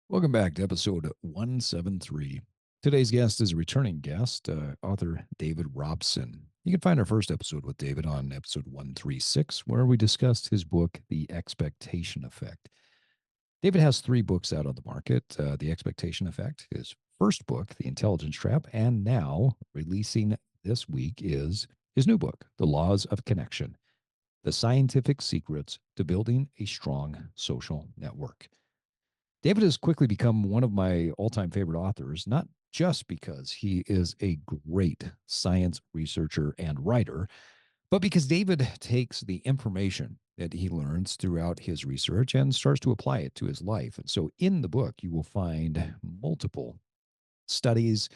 Welcome back to episode 173. Today's guest is a returning guest, author David Robson. You can find our first episode with David on episode 136, where we discussed his book, The Expectation Effect. David has three books out on the market: The Expectation Effect, his first book, The Intelligence Trap, and now releasing this week is his new book, The Laws of Connection: The Scientific Secrets to Building a Strong Social Network. David has quickly become one of my all time favorite authors, not just because he is a great science researcher and writer, but because David takes the information that he learns throughout his research and starts to apply it to his life. And so in the book, you will find multiple studies,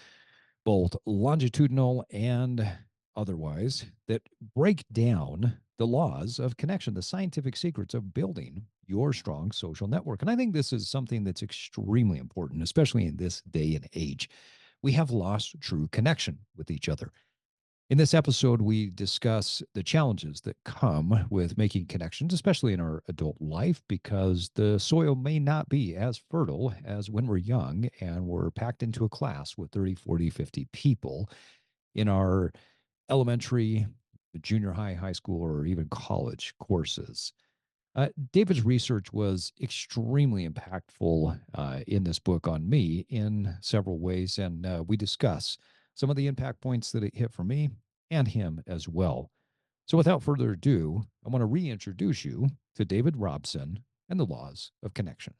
both longitudinal and otherwise, that break down the laws of connection, the scientific secrets of building your strong social network. And I think this is something that's extremely important, especially in this day and age. We have lost true connection with each other. In this episode, we discuss the challenges that come with making connections, especially in our adult life, because the soil may not be as fertile as when we're young and we're packed into a class with 30, 40, 50 people in our elementary, junior high, high school, or even college courses. David's research was extremely impactful in this book on me in several ways, and we discuss some of the impact points that it hit for me and him as well. So, without further ado, I want to reintroduce you to David Robson and the Laws of Connection.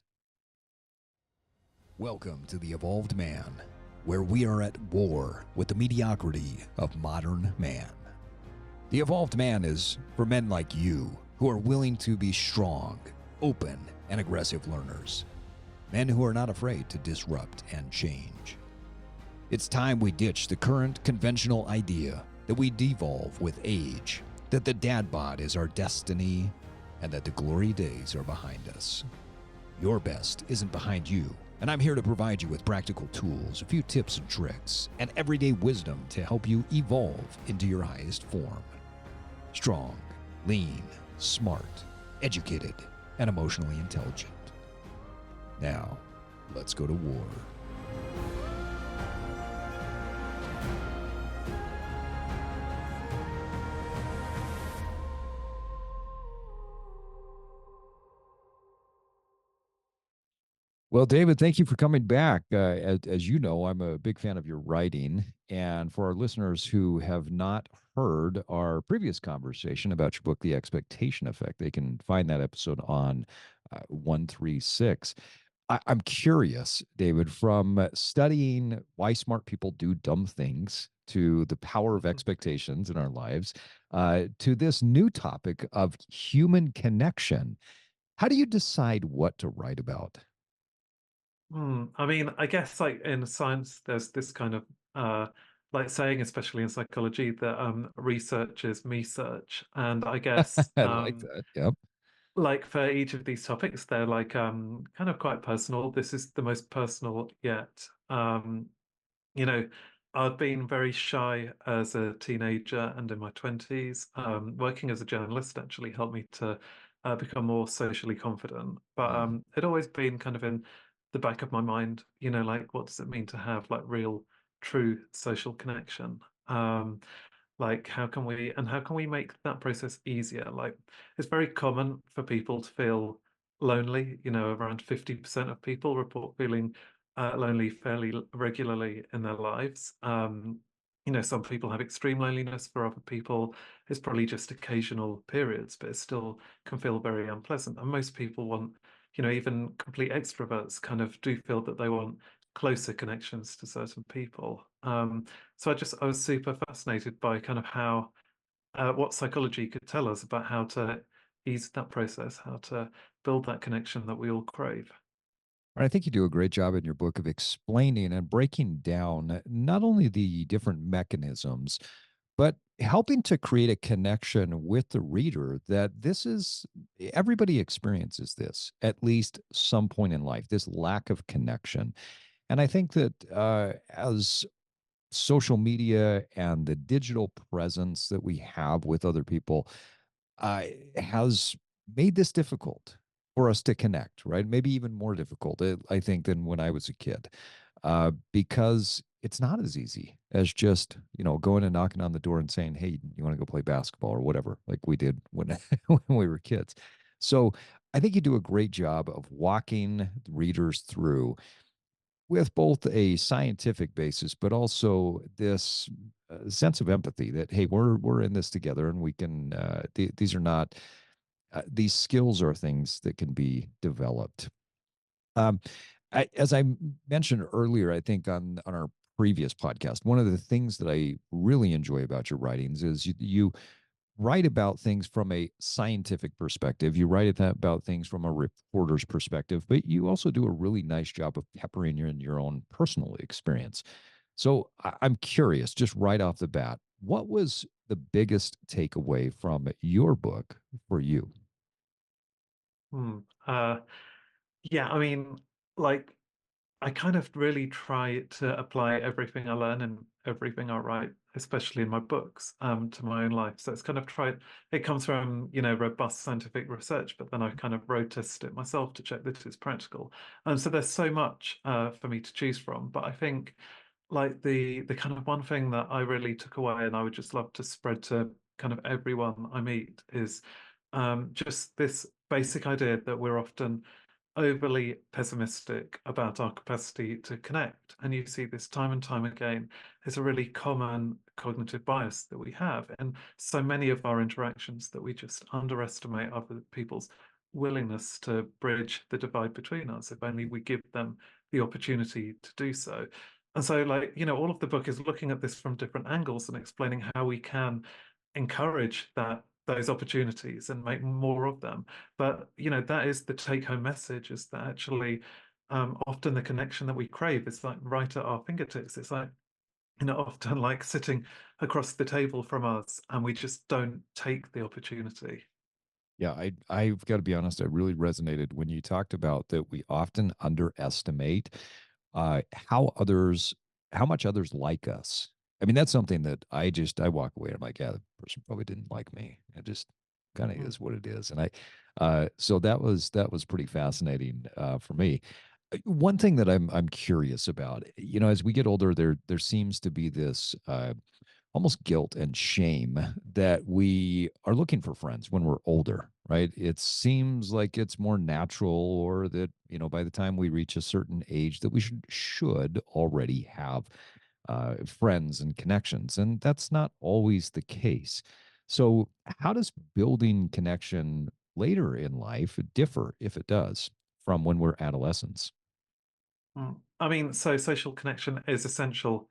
Welcome to The Evolved Man, where we are at war with the mediocrity of modern man. The Evolved Man is for men like you who are willing to be strong, open, and aggressive learners. Men who are not afraid to disrupt and change. It's time we ditch the current conventional idea that we devolve with age, that the dad bod is our destiny, and that the glory days are behind us. Your best isn't behind you, and I'm here to provide you with practical tools, a few tips and tricks, and everyday wisdom to help you evolve into your highest form. Strong, lean, smart, educated, and emotionally intelligent. Now, let's go to war. Well, David, thank you for coming back. As you know, I'm a big fan of your writing. And for our listeners who have not heard our previous conversation about your book, The Expectation Effect, they can find that episode on 136. I'm curious, David, from studying why smart people do dumb things to the power of Mhm. expectations in our lives, to this new topic of human connection. How do you decide what to write about? I mean, I guess like in science, there's this kind of like saying, especially in psychology, that research is me search. And I guess I like that. Yep. like for each of these topics, they're like kind of quite personal. This is the most personal yet. You know, I've been very shy as a teenager and in my 20s. Working as a journalist actually helped me to become more socially confident. But Mm. it always been kind of in the back of my mind, like what does it mean to have like real, true social connection? Like how can we make that process easier? Like it's very common for people to feel lonely. Around 50% of people report feeling lonely fairly regularly in their lives. Some people have extreme loneliness. For other people, it's probably just occasional periods, but it still can feel very unpleasant. And most people want, even complete extroverts kind of do feel that they want closer connections to certain people. So I was super fascinated by kind of how what psychology could tell us about how to ease that process, how to build that connection that we all crave. I think you do a great job in your book of explaining and breaking down not only the different mechanisms, but helping to create a connection with the reader that this is everybody experiences this at least some point in life, this lack of connection. And I think that as social media and the digital presence that we have with other people has made this difficult. for us to connect, right? Maybe even more difficult, I think, than when I was a kid, because it's not as easy as just going and knocking on the door and saying, "Hey, you want to go play basketball or whatever," like we did when when we were kids. So I think you do a great job of walking readers through with both a scientific basis, but also this sense of empathy that hey, we're in this together, and we can. These are not these skills are things that can be developed. Um, as I mentioned earlier, I think on our previous podcast, one of the things that I really enjoy about your writings is you write about things from a scientific perspective. You write about things from a reporter's perspective, but you also do a really nice job of peppering in your own personal experience. So I'm curious, just right off the bat, what was the biggest takeaway from your book for you? Hmm. Yeah, I mean, like I kind of really try to apply everything I learn and everything I write, especially in my books, to my own life. So it's kind of tried, it comes from, robust scientific research, but then I kind of road tested it myself to check that it's practical. And so there's so much for me to choose from. But I think like the kind of one thing that I really took away and I would just love to spread to kind of everyone I meet is just this basic idea that we're often overly pessimistic about our capacity to connect. And you see this time and time again. It's a really common cognitive bias that we have. And so many of our interactions that we just underestimate other people's willingness to bridge the divide between us, if only we give them the opportunity to do so. And so, like, all of the book is looking at this from different angles and explaining how we can encourage those opportunities and make more of them. But that is the take-home message: is that actually often the connection that we crave is like right at our fingertips. It's like often like sitting across the table from us, and we just don't take the opportunity. Yeah, I've got to be honest, I really resonated when you talked about that we often underestimate how others how much others like us. I mean, that's something that I walk away and I'm like, yeah, the person probably didn't like me. It just kind of Mm, is what it is. And I so that was pretty fascinating for me. One thing that I'm curious about, as we get older, there seems to be this almost guilt and shame that we are looking for friends when we're older, right? It seems like it's more natural, or that, by the time we reach a certain age, that we should already have friends and connections. And that's not always the case. So, how does building connection later in life differ, if it does, from when we're adolescents? mm. I mean, so social connection is essential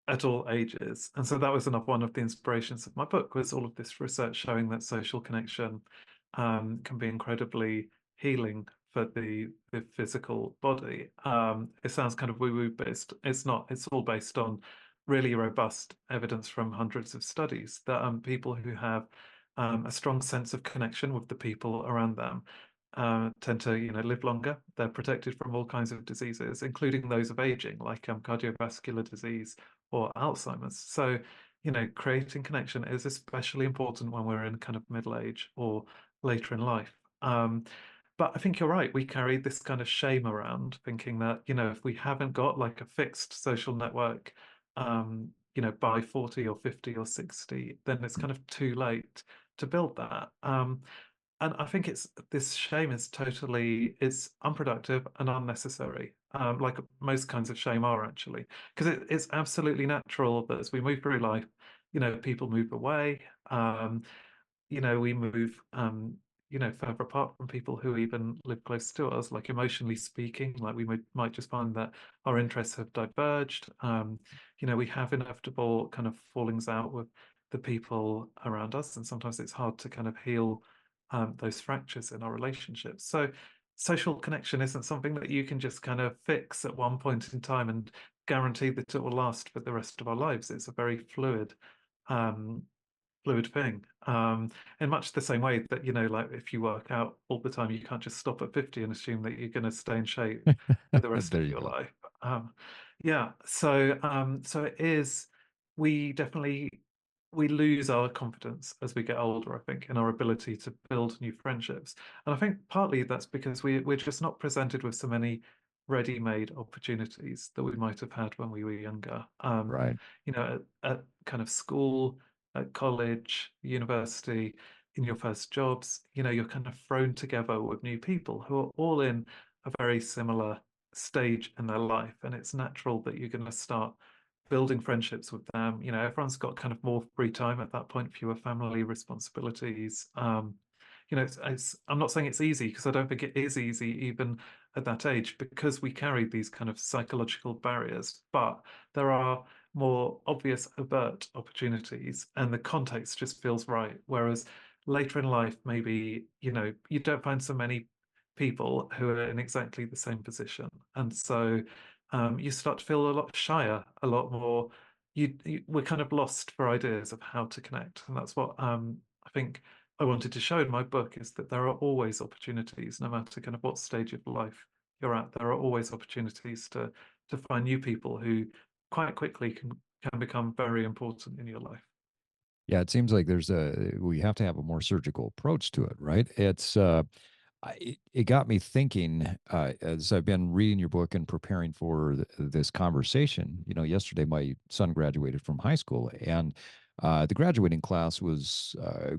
at all ages. And so that was another one of the inspirations of my book, was all of this research showing that social connection can be incredibly healing for the physical body. It sounds kind of woo-woo, but it's not. It's all based on really robust evidence from hundreds of studies that people who have a strong sense of connection with the people around them tend to, live longer. They're protected from all kinds of diseases, including those of aging, like cardiovascular disease or Alzheimer's. So, creating connection is especially important when we're in kind of middle age or later in life. But I think you're right. We carry this kind of shame around, thinking that, if we haven't got like a fixed social network, by 40 or 50 or 60, then it's kind of too late to build that. And I think this shame is totally it's unproductive and unnecessary. Like most kinds of shame are actually, because it's absolutely natural that as we move through life, people move away. We move further apart from people who even live close to us, like emotionally speaking, like we might just find that our interests have diverged. We have inevitable kind of fallings out with the people around us, and sometimes it's hard to kind of heal those fractures in our relationships. So social connection isn't something that you can just kind of fix at one point in time and guarantee that it will last for the rest of our lives. It's a very um, fluid thing. In much the same way that, like if you work out all the time, you can't just stop at 50 and assume that you're going to stay in shape for the rest There of you your go. life. Yeah. So it is, we definitely we lose our confidence as we get older, I think, in our ability to build new friendships. And I think partly that's because we're just not presented with so many ready-made opportunities that we might have had when we were younger. Right. At kind of school, at college, university, in your first jobs, you're kind of thrown together with new people who are all in a very similar stage in their life. And it's natural that you're going to start building friendships with them. Everyone's got kind of more free time at that point, fewer family responsibilities. I'm not saying it's easy because I don't think it is easy even at that age because we carry these kind of psychological barriers, but there are more obvious overt opportunities and the context just feels right. Whereas later in life, maybe, you don't find so many people who are in exactly the same position. And so you start to feel a lot shyer, a lot more. We're kind of lost for ideas of how to connect, and that's what I think I wanted to show in my book is that there are always opportunities, no matter kind of what stage of life you're at. There are always opportunities to find new people who quite quickly can become very important in your life. Yeah, it seems like we have to have a more surgical approach to it, right? It got me thinking as I've been reading your book and preparing for this conversation. Yesterday my son graduated from high school, and the graduating class was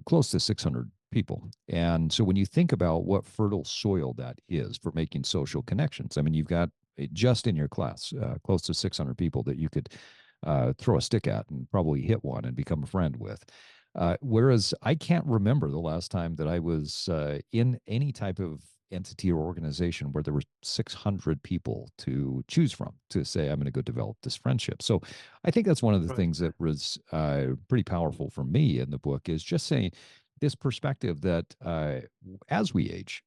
close to 600 people. And so when you think about what fertile soil that is for making social connections, I mean, you've got just in your class close to 600 people that you could throw a stick at and probably hit one and become a friend with. Whereas I can't remember the last time that I was in any type of entity or organization where there were 600 people to choose from to say, I'm going to go develop this friendship. So I think that's one of the Right. things that was pretty powerful for me in the book is just saying this perspective that as we age,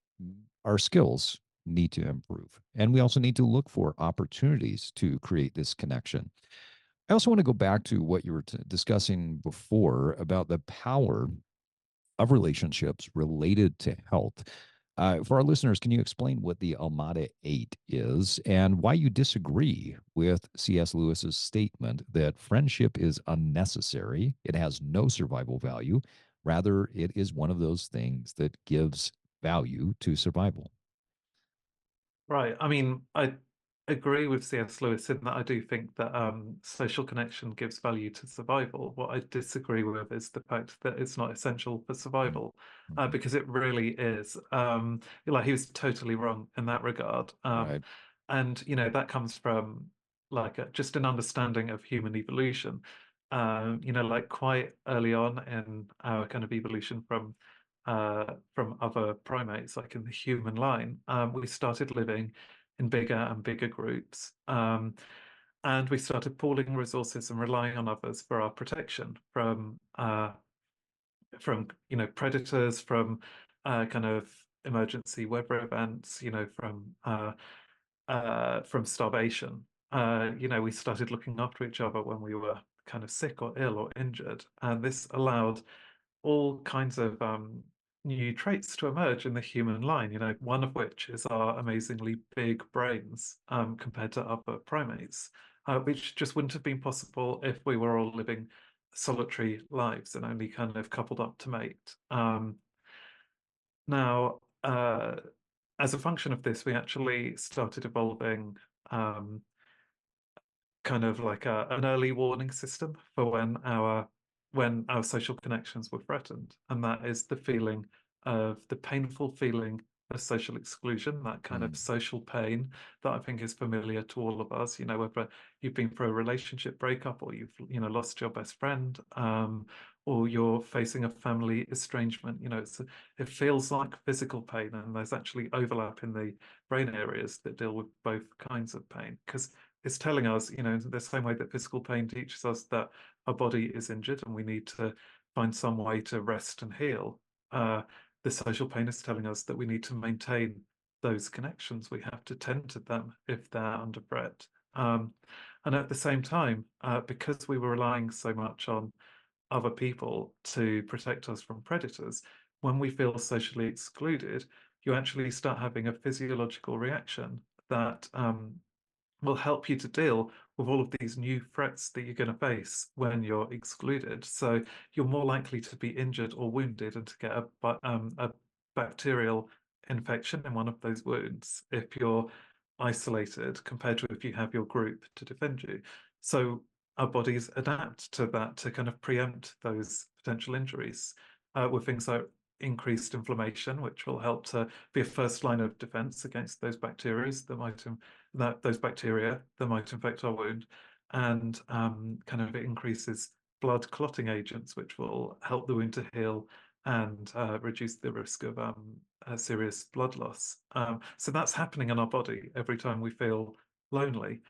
our skills need to improve. And we also need to look for opportunities to create this connection. I also want to go back to what you were discussing before about the power of relationships related to health. For our listeners, can you explain what the Almada 8 is and why you disagree with C.S. Lewis's statement that friendship is unnecessary, it has no survival value, rather, it is one of those things that gives value to survival? Right. I mean, I agree with C.S. Lewis in that I do think that social connection gives value to survival. What I disagree with is the fact that it's not essential for survival, Mm-hmm. because it really is. Like he was totally wrong in that regard. Right. And that comes from like just an understanding of human evolution. Like quite early on in our kind of evolution from other primates, like in the human line, we started living in bigger and bigger groups. And we started pooling resources and relying on others for our protection from predators, from kind of emergency weather events, from starvation. We started looking after each other when we were kind of sick or ill or injured, and this allowed all kinds of new traits to emerge in the human line, one of which is our amazingly big brains compared to other primates, which just wouldn't have been possible if we were all living solitary lives and only kind of coupled up to mate. Now, as a function of this, we actually started evolving um, kind of like an early warning system for when our social connections were threatened, and that is the feeling of the painful feeling of social exclusion, that kind of Mm. social pain that I think is familiar to all of us. Whether you've been through a relationship breakup or you've lost your best friend, or you're facing a family estrangement. It feels like physical pain, and there's actually overlap in the brain areas that deal with both kinds of pain because it's telling us, the same way that physical pain teaches us that our body is injured and we need to find some way to rest and heal. The social pain is telling us that we need to maintain those connections. We have to tend to them if they're under threat. And at the same time, because we were relying so much on other people to protect us from predators, when we feel socially excluded, you actually start having a physiological reaction that will help you to deal with all of these new threats that you're going to face when you're excluded. So you're more likely to be injured or wounded and to get a bacterial infection in one of those wounds if you're isolated compared to if you have your group to defend you. So our bodies adapt to that to kind of preempt those potential injuries with things like increased inflammation, which will help to be a first line of defense against those bacteria that might infect our wound, and kind of it increases blood clotting agents, which will help the wound to heal and reduce the risk of serious blood loss. So that's happening in our body every time we feel lonely.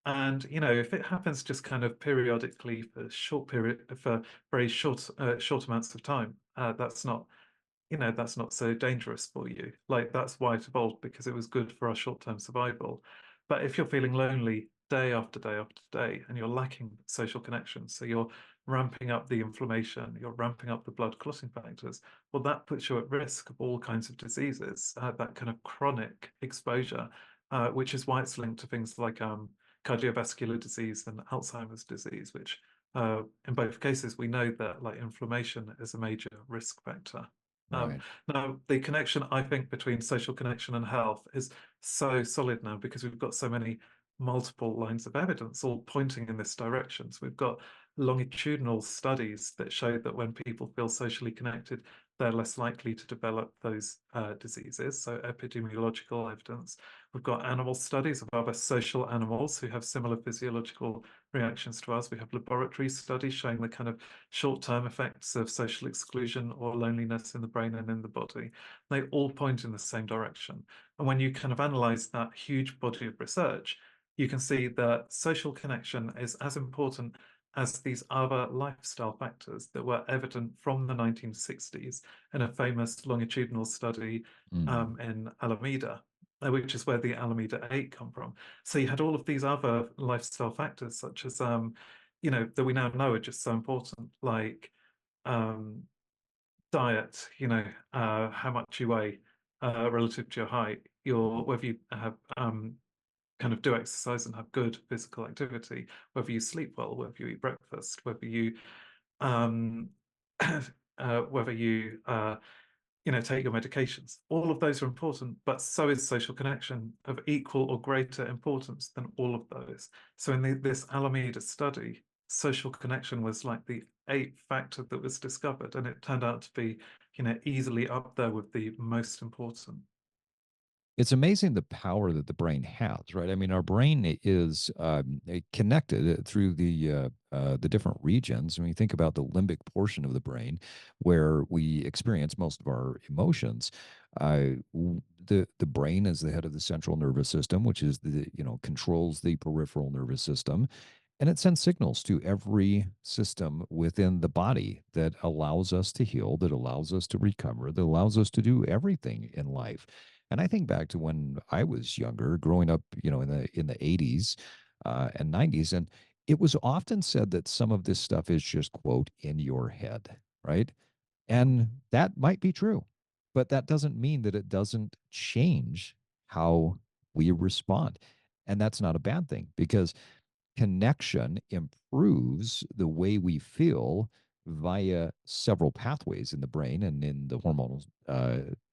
And if it happens just kind of periodically for very short amounts of time, that's not so dangerous for you. Like that's why it evolved, because it was good for our short-term survival. But if you're feeling lonely day after day after day and you're lacking social connections, so you're ramping up the inflammation, you're ramping up the blood clotting factors, well, that puts you at risk of all kinds of diseases, that kind of chronic exposure, which is why it's linked to things like cardiovascular disease and Alzheimer's disease, which in both cases, we know that like inflammation is a major risk factor. Um, Right. Now, the connection, I think, between social connection and health is so solid now because we've got so many multiple lines of evidence all pointing in this direction. So we've got longitudinal studies that show that when people feel socially connected, they're less likely to develop those diseases. So epidemiological evidence. We've got animal studies of other social animals who have similar physiological reactions to us. We have laboratory studies showing the kind of short-term effects of social exclusion or loneliness in the brain and in the body. They all point in the same direction. And when you kind of analyze that huge body of research, you can see that social connection is as important as these other lifestyle factors that were evident from the 1960s in a famous longitudinal study Mm. in Alameda, which is where the Alameda 8 come from. So you had all of these other lifestyle factors, such as that we now know are just so important, like um, diet, how much you weigh relative to your height, whether you have kind of do exercise and have good physical activity, whether you sleep well, whether you eat breakfast, um, whether you take your medications. All of those are important, but so is social connection of equal or greater importance than all of those. So in this Alameda study, social connection was like the eighth factor that was discovered, and it turned out to be, easily up there with the most important. It's amazing the power that the brain has, right? I mean, our brain is connected through the different regions. When you think about the limbic portion of the brain, where we experience most of our emotions, the brain is the head of the central nervous system, which is controls the peripheral nervous system, and it sends signals to every system within the body that allows us to heal, that allows us to recover, that allows us to do everything in life. And I think back to when I was younger, growing up, in the 80s and 90s, and it was often said that some of this stuff is just quote in your head, right? And that might be true, but that doesn't mean that it doesn't change how we respond. And that's not a bad thing because connection improves the way we feel via several pathways in the brain and in the hormonal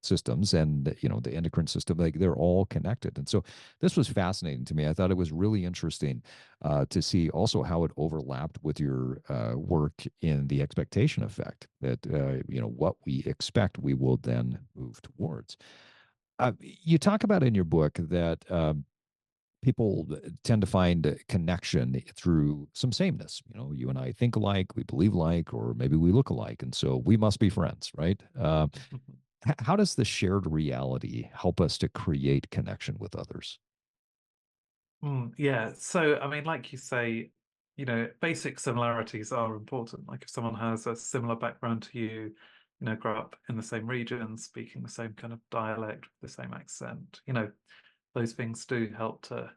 systems and the endocrine system. Like they're all connected, and so this was fascinating to me. I thought it was really interesting to see also how it overlapped with your work in the expectation effect. That what we expect, we will then move towards. You talk about in your book that people tend to find a connection through some sameness. You and I think alike, we believe alike, or maybe we look alike, and so we must be friends, right? How does the shared reality help us to create connection with others? Yeah. So, I mean, like you say, basic similarities are important. Like if someone has a similar background to you, grow up in the same region, speaking the same kind of dialect, the same accent, those things do help to,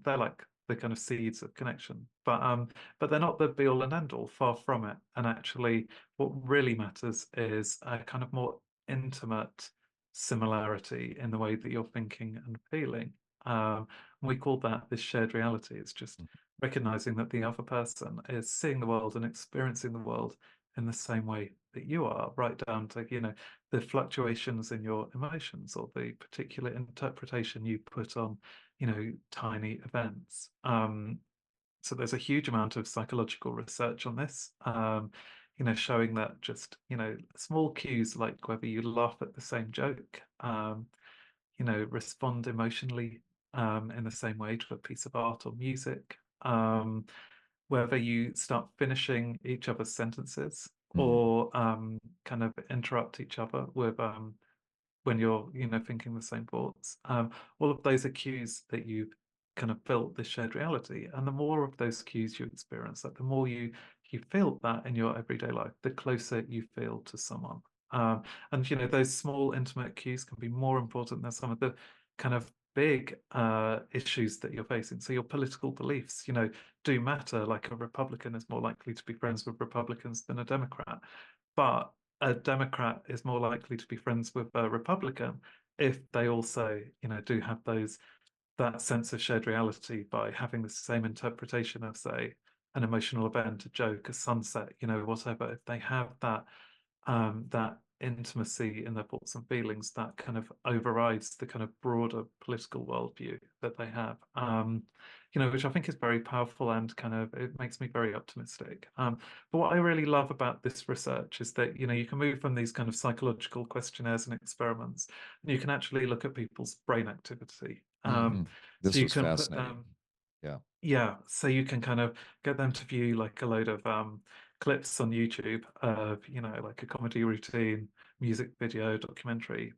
they're like the kind of seeds of connection. But they're not the be all and end all, far from it. And actually, what really matters is a kind of more intimate similarity in the way that you're thinking and feeling. And we call that this shared reality. It's just recognizing that the other person is seeing the world and experiencing the world in the same way that you are, right down to, the fluctuations in your emotions or the particular interpretation you put on, tiny events. So there's a huge amount of psychological research on this, showing that just, small cues like whether you laugh at the same joke, respond emotionally in the same way to a piece of art or music, whether you start finishing each other's sentences Mhm. or kind of interrupt each other with when you're, thinking the same thoughts. All of those are cues that you've kind of built this shared reality. And the more of those cues you experience, like the more you feel that in your everyday life, the closer you feel to someone. And those small intimate cues can be more important than some of the kind of big issues that you're facing. So your political beliefs, do matter. Like a Republican is more likely to be friends with Republicans than a Democrat. But a Democrat is more likely to be friends with a Republican if they also, do have that sense of shared reality by having the same interpretation of, say, an emotional event, a joke, a sunset, whatever. If they have that intimacy in their thoughts and feelings that kind of overrides the kind of broader political worldview that they have, which I think is very powerful and kind of it makes me very optimistic. But what I really love about this research is that, you can move from these kind of psychological questionnaires and experiments, and you can actually look at people's brain activity. Mhm. So This you was can put fascinating. them Yeah. yeah, so you can kind of get them to view like a load of clips on YouTube of, like a comedy routine, music video, documentary,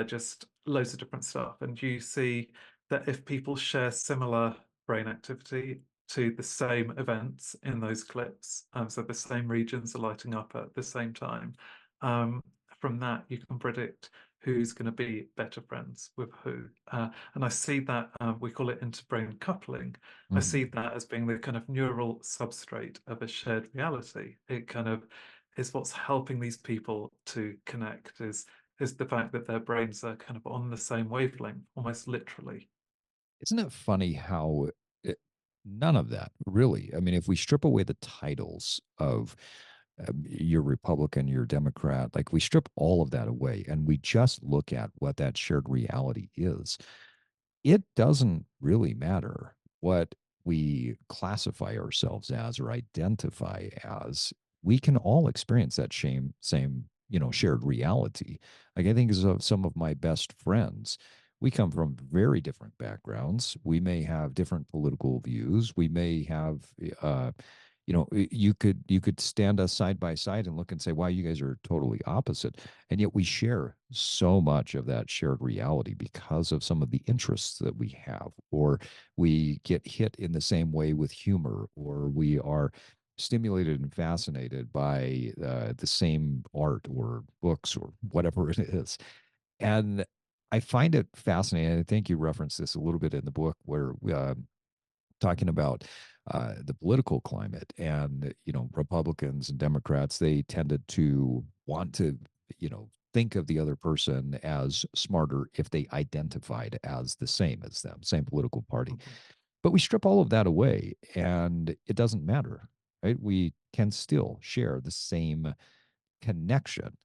just loads of different stuff. And you see that if people share similar brain activity to the same events in those clips, so the same regions are lighting up at the same time, um, from that you can predict who's going to be better friends with who. And I see that we call it interbrain coupling. I see Mhm. that as being the kind of neural substrate of a shared reality. It kind of is what's helping these people to connect is the fact that their brains are kind of on the same wavelength, almost literally. Isn't it funny how none of that really? I mean, if we strip away the titles of you're Republican, you're Democrat, like we strip all of that away and we just look at what that shared reality is, it doesn't really matter what we classify ourselves as or identify as. We can all experience that same, shared reality. Like I think of some of my best friends. We come from very different backgrounds. We may have different political views. We may have, you could stand us side by side and look and say, wow, you guys are totally opposite. And yet we share so much of that shared reality because of some of the interests that we have, or we get hit in the same way with humor, or we are stimulated and fascinated by the same art or books or whatever it is. And I find it fascinating. I think you referenced this a little bit in the book where talking about the political climate and Republicans and Democrats, they tended to want to think of the other person as smarter if they identified as the same as them, same political party. Mhm. But we strip all of that away and it doesn't matter, right? We can still share the same connection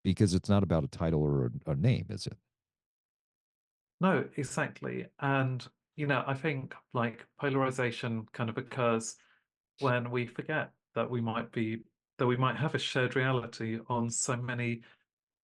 because it's not about a title or a name, is it? No, exactly. And, I think like polarization kind of occurs when we forget that we might have a shared reality on so many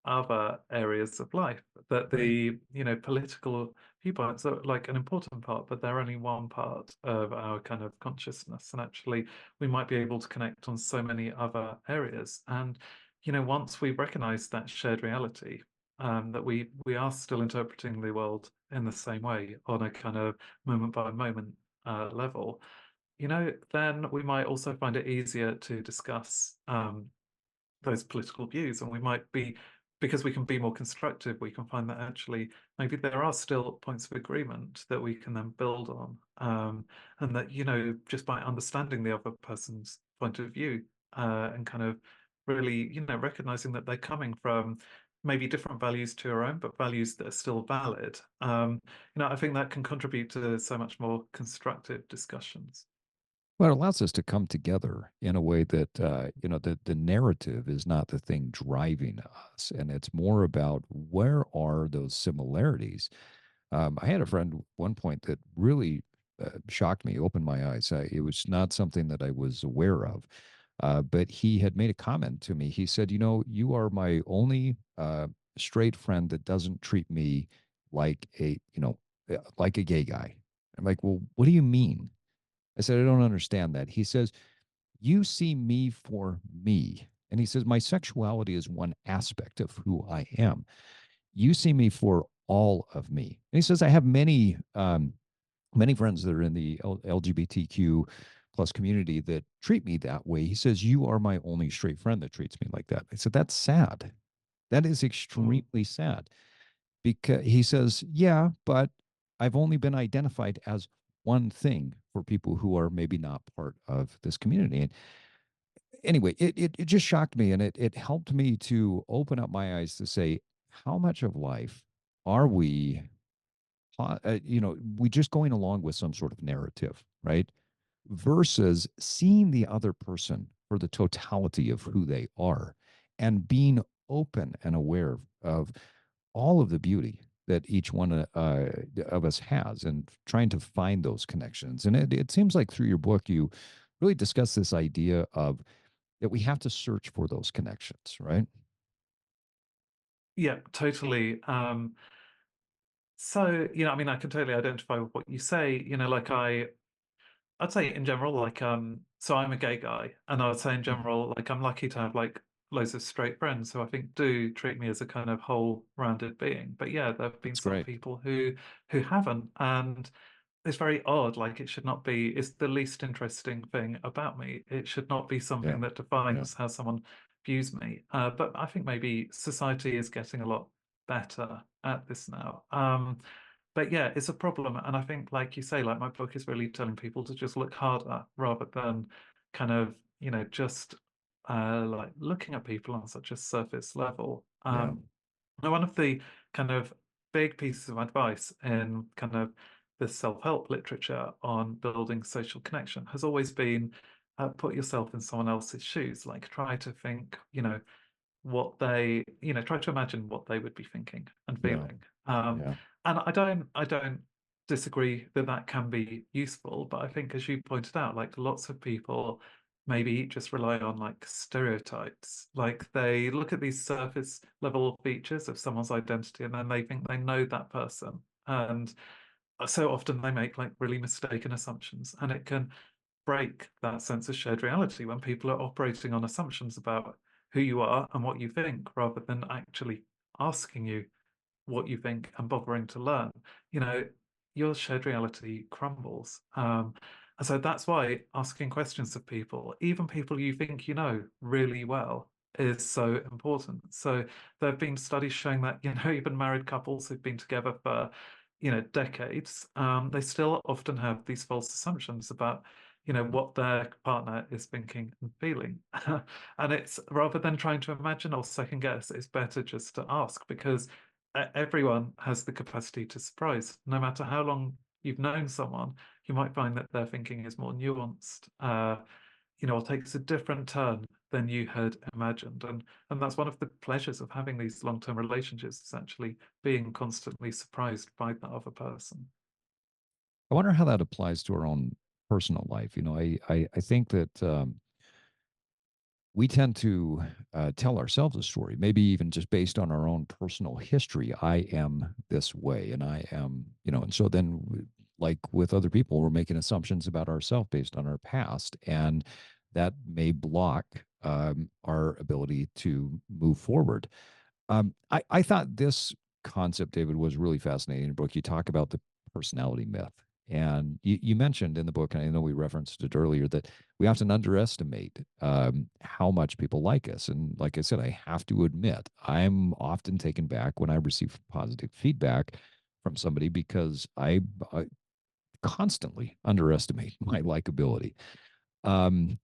other areas of life, that Right. the political viewpoints are like an important part, but they're only one part of our kind of consciousness, and actually we might be able to connect on so many other areas. And once we recognize that shared reality, that we are still interpreting the world in the same way on a kind of moment by moment level, then we might also find it easier to discuss those political views, and we might be, because we can be more constructive, we can find that actually maybe there are still points of agreement that we can then build on, and that just by understanding the other person's point of view, and kind of really recognizing that they're coming from maybe different values to your own, but values that are still valid. I think that can contribute to so much more constructive discussions. Well, it allows us to come together in a way that the narrative is not the thing driving us, and it's more about where are those similarities. I had a friend at one point that really shocked me, opened my eyes. It was not something that I was aware of, but he had made a comment to me. He said, you are my only straight friend that doesn't treat me like like a gay guy." I'm like, well, what do you mean? I said, I don't understand that. He says, you see me for me. And he says, my sexuality is one aspect of who I am. You see me for all of me. And he says, I have many friends that are in the LGBTQ plus community that treat me that way. He says, you are my only straight friend that treats me like that. I said, that's sad. That is Mm. extremely sad, because he says, yeah, but I've only been identified as one thing for people who are maybe not part of this community. And anyway, it just shocked me, and it helped me to open up my eyes to say, how much of life are we just going along with some sort of narrative, right? Versus seeing the other person for the totality of who they are and being open and aware of all of the beauty that each one of us has, and trying to find those connections. And it seems like through your book, you really discuss this idea of that we have to search for those connections, right? Yeah, totally. So, I mean, I can totally identify with what you say. I'd say in general, so I'm a gay guy, and I would say in Mhm. general, like I'm lucky to have like loads of straight friends who I think do treat me as a kind of whole-rounded being. But yeah, there have been That's some great. people who haven't, and it's very odd. Like it should not be. It's the least interesting thing about me. It should not be Yeah. something that Yeah. defines how someone views me. But I think maybe society is getting a lot better at this now. But yeah, it's a problem. And I think, like you say, like my book is really telling people to just look harder rather than kind of, just like looking at people on such a surface level. Yeah. Now, one of the kind of big pieces of advice in kind of the self-help literature on building social connection has always been put yourself in someone else's shoes. Like try to think, try to imagine what they would be thinking and Yeah. feeling. Yeah. And I don't disagree that that can be useful, but I think, as you pointed out, like lots of people maybe just rely on like stereotypes. Like they look at these surface level features of someone's identity and then they think they know that person. And so often they make like really mistaken assumptions, and it can break that sense of shared reality when people are operating on assumptions about who you are and what you think rather than actually asking you what you think and bothering to learn. You know, your shared reality crumbles. And so that's why asking questions of people, even people you think you know really well, is so important. So there have been studies showing that, even married couples who've been together for, decades, they still often have these false assumptions about, what their partner is thinking and feeling. And it's rather than trying to imagine or second guess, it's better just to ask because everyone has the capacity to surprise. No matter how long you've known someone, you might find that their thinking is more nuanced, or takes a different turn than you had imagined. And that's one of the pleasures of having these long-term relationships, is actually being constantly surprised by the other person. I wonder how that applies to our own personal life. I think that we tend to tell ourselves a story, maybe even just based on our own personal history. I am this way, and I am, and so then, like with other people, we're making assumptions about ourselves based on our past, and that may block our ability to move forward. I thought this concept, David, was really fascinating in your book. You talk about the personality myth. And you mentioned in the book, and I know we referenced it earlier, that we often underestimate how much people like us. And like I said, I have to admit, I'm often taken back when I receive positive feedback from somebody because I constantly underestimate my likability. Um,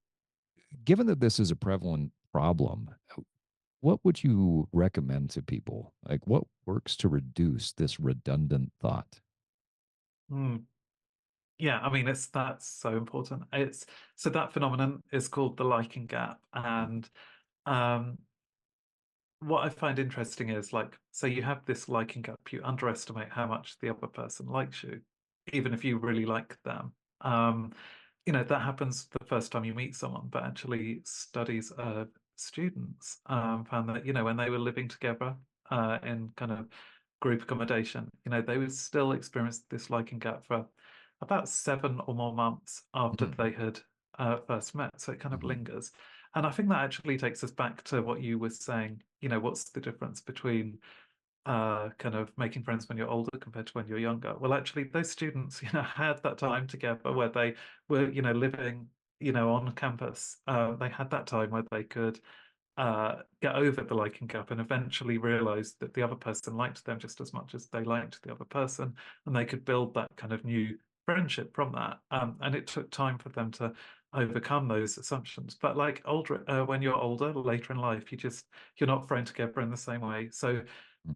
Given that this is a prevalent problem, What would you recommend to people? Like, what works to reduce this redundant thought? Mm. Yeah, I mean it's that's so important. It's so that phenomenon is called the liking gap, and um, what I find interesting is like, so you have this liking gap, you underestimate how much the other person likes you, even if you really like them. Um, that happens the first time you meet someone, but actually studies of students found that, when they were living together in kind of group accommodation, they would still experience this liking gap for about 7 or more months after Mhm. they had first met. So it kind of Mhm. lingers. And I think that actually takes us back to what you were saying, what's the difference between kind of making friends when you're older compared to when you're younger. Well, actually, those students, had that time together where they were, living, on campus. They had that time where they could get over the liking gap and eventually realize that the other person liked them just as much as they liked the other person, and they could build that kind of new friendship from that. And it took time for them to overcome those assumptions. But like older, when you're older, later in life, you're not thrown together in the same way. So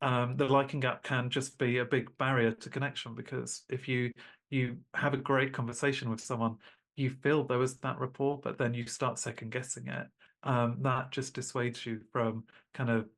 the liking gap can just be a big barrier to connection because if you have a great conversation with someone, you feel there was that rapport, but then you start second guessing it. That just dissuades you from kind of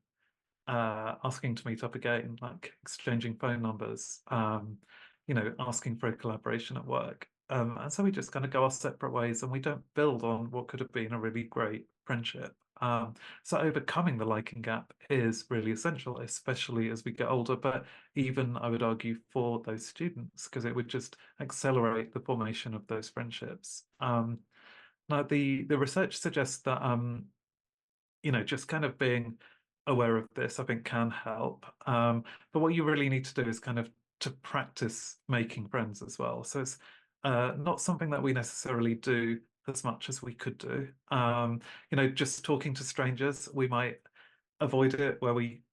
asking to meet up again, like exchanging phone numbers, asking for a collaboration at work. And so we just kind of go our separate ways and we don't build on what could have been a really great friendship. So overcoming the liking gap is really essential, especially as we get older, but even I would argue for those students, because it would just accelerate the formation of those friendships. Now the research suggests that just kind of being aware of this, I think can help. But what you really need to do is kind of to practice making friends as well. So it's not something that we necessarily do as much as we could do. Just talking to strangers, we might avoid it where we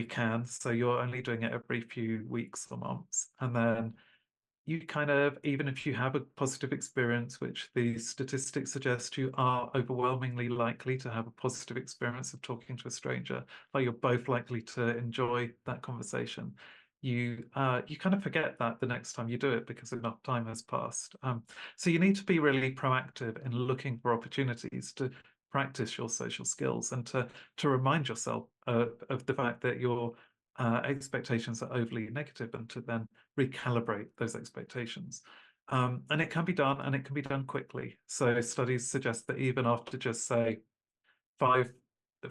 can. So you're only doing it every few weeks or months, and then you kind of, even if you have a positive experience, which the statistics suggest you are overwhelmingly likely to have a positive experience of talking to a stranger, like you're both likely to enjoy that conversation. You kind of forget that the next time you do it because enough time has passed. So you need to be really proactive in looking for opportunities to practice your social skills and to remind yourself of the fact that your expectations are overly negative and to then recalibrate those expectations. And it can be done and it can be done quickly. So studies suggest that even after just say five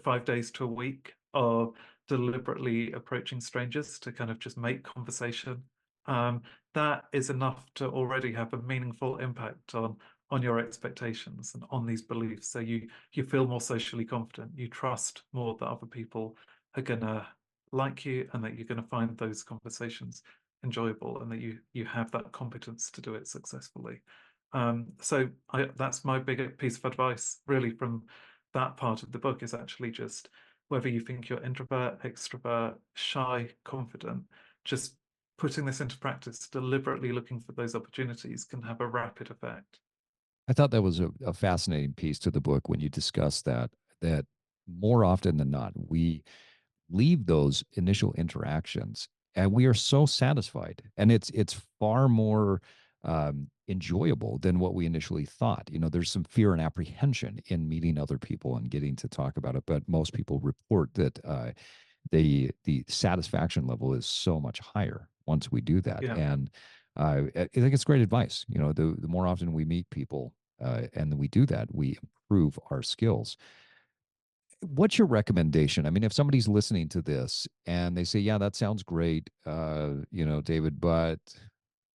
5 days to a week of deliberately approaching strangers to kind of just make conversation, um, that is enough to already have a meaningful impact on your expectations and on these beliefs. So you feel more socially confident, you trust more that other people are gonna like you and that you're gonna find those conversations enjoyable and that you have that competence to do it successfully. That's my bigger piece of advice, really, from that part of the book is actually just whether you think you're introvert, extrovert, shy, confident, just putting this into practice, deliberately looking for those opportunities can have a rapid effect. I thought that was a fascinating piece to the book when you discussed that more often than not, we leave those initial interactions and we are so satisfied and it's far more enjoyable than what we initially thought. There's some fear and apprehension in meeting other people and getting to talk about it, but most people report that the satisfaction level is so much higher once we do that. Yeah. And I think it's great advice. The more often we meet people and we do that, we improve our skills. What's your recommendation? I mean, if somebody's listening to this and they say, "Yeah, that sounds great, David, but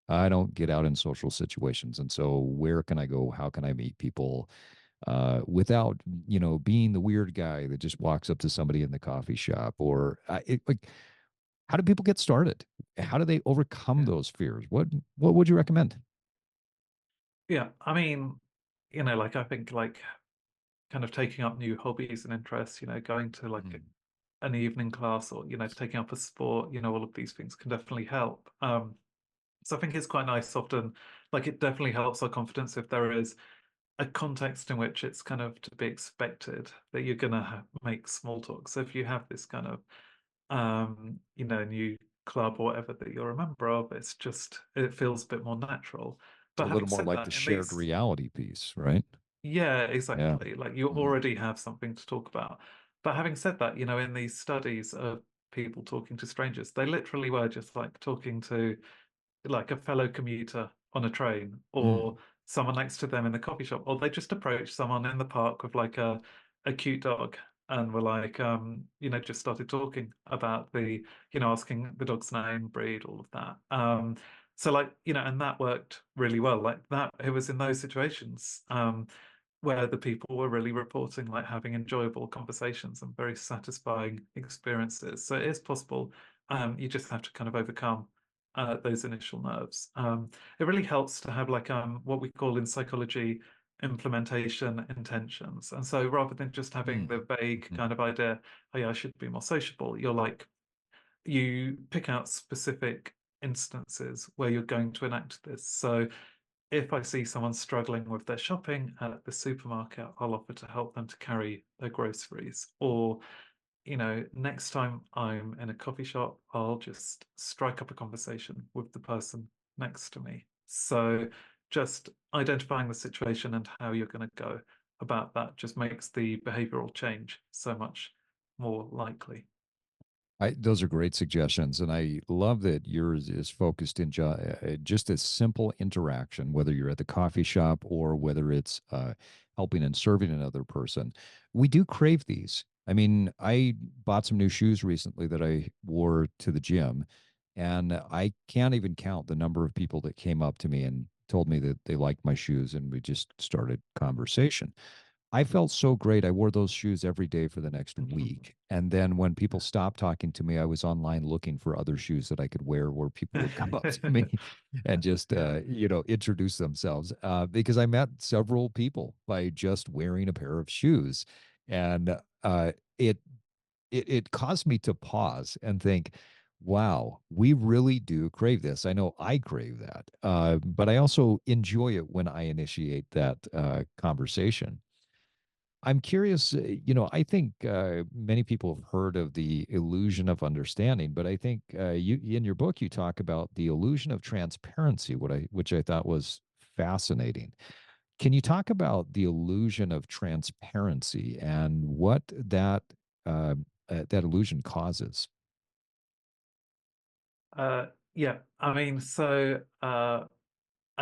I don't get out in social situations, and so where can I go? How can I meet people without, being the weird guy that just walks up to somebody in the coffee shop?" Or like, how do people get started? How do they overcome Yeah. those fears? What would you recommend? Yeah. I mean, like I think like kind of taking up new hobbies and interests, going to like Mm. an evening class or, taking up a sport, all of these things can definitely help. So I think it's quite nice often, like it definitely helps our confidence if there is a context in which it's kind of to be expected that you're going to make small talk. So if you have this kind of new club or whatever that you're a member of, it feels a bit more natural. It's a But little having more said like the that, in shared these, reality piece, right? yeah, Yeah. exactly. Like you Mm. already have something to talk about. But having said that, in these studies of people talking to strangers, they literally were just like talking to like a fellow commuter on a train Mm. or someone next to them in the coffee shop, or they just approach someone in the park with like a cute dog and were like just started talking about asking the dog's name, breed, all of that. So like, and that worked really well. Like that, it was in those situations where the people were really reporting like having enjoyable conversations and very satisfying experiences. So it is possible. You just have to kind of overcome those initial nerves. It really helps to have like what we call in psychology implementation intentions. And so rather than just having Mm. the vague Mhm. kind of idea, oh yeah, I should be more sociable, you pick out specific instances where you're going to enact this. So if I see someone struggling with their shopping at the supermarket, I'll offer to help them to carry their groceries. Or next time I'm in a coffee shop, I'll just strike up a conversation with the person next to me. So just identifying the situation and how you're going to go about that just makes the behavioral change so much more likely. Those are great suggestions, and I love that yours is focused in just a simple interaction, whether you're at the coffee shop or whether it's helping and serving another person. We do crave these. I mean, I bought some new shoes recently that I wore to the gym, and I can't even count the number of people that came up to me and told me that they liked my shoes, and we just started conversation. I felt so great. I wore those shoes every day for the next week. And then when people stopped talking to me, I was online looking for other shoes that I could wear where people would come up to me and just, Yeah. introduce themselves. Because I met several people by just wearing a pair of shoes. And it, it caused me to pause and think, wow, we really do crave this. I know I crave that. But I also enjoy it when I initiate that conversation. I'm curious, I think many people have heard of the illusion of understanding, but I think you in your book you talk about the illusion of transparency, which I thought was fascinating. Can you talk about the illusion of transparency and what that illusion causes? Yeah, I mean, so I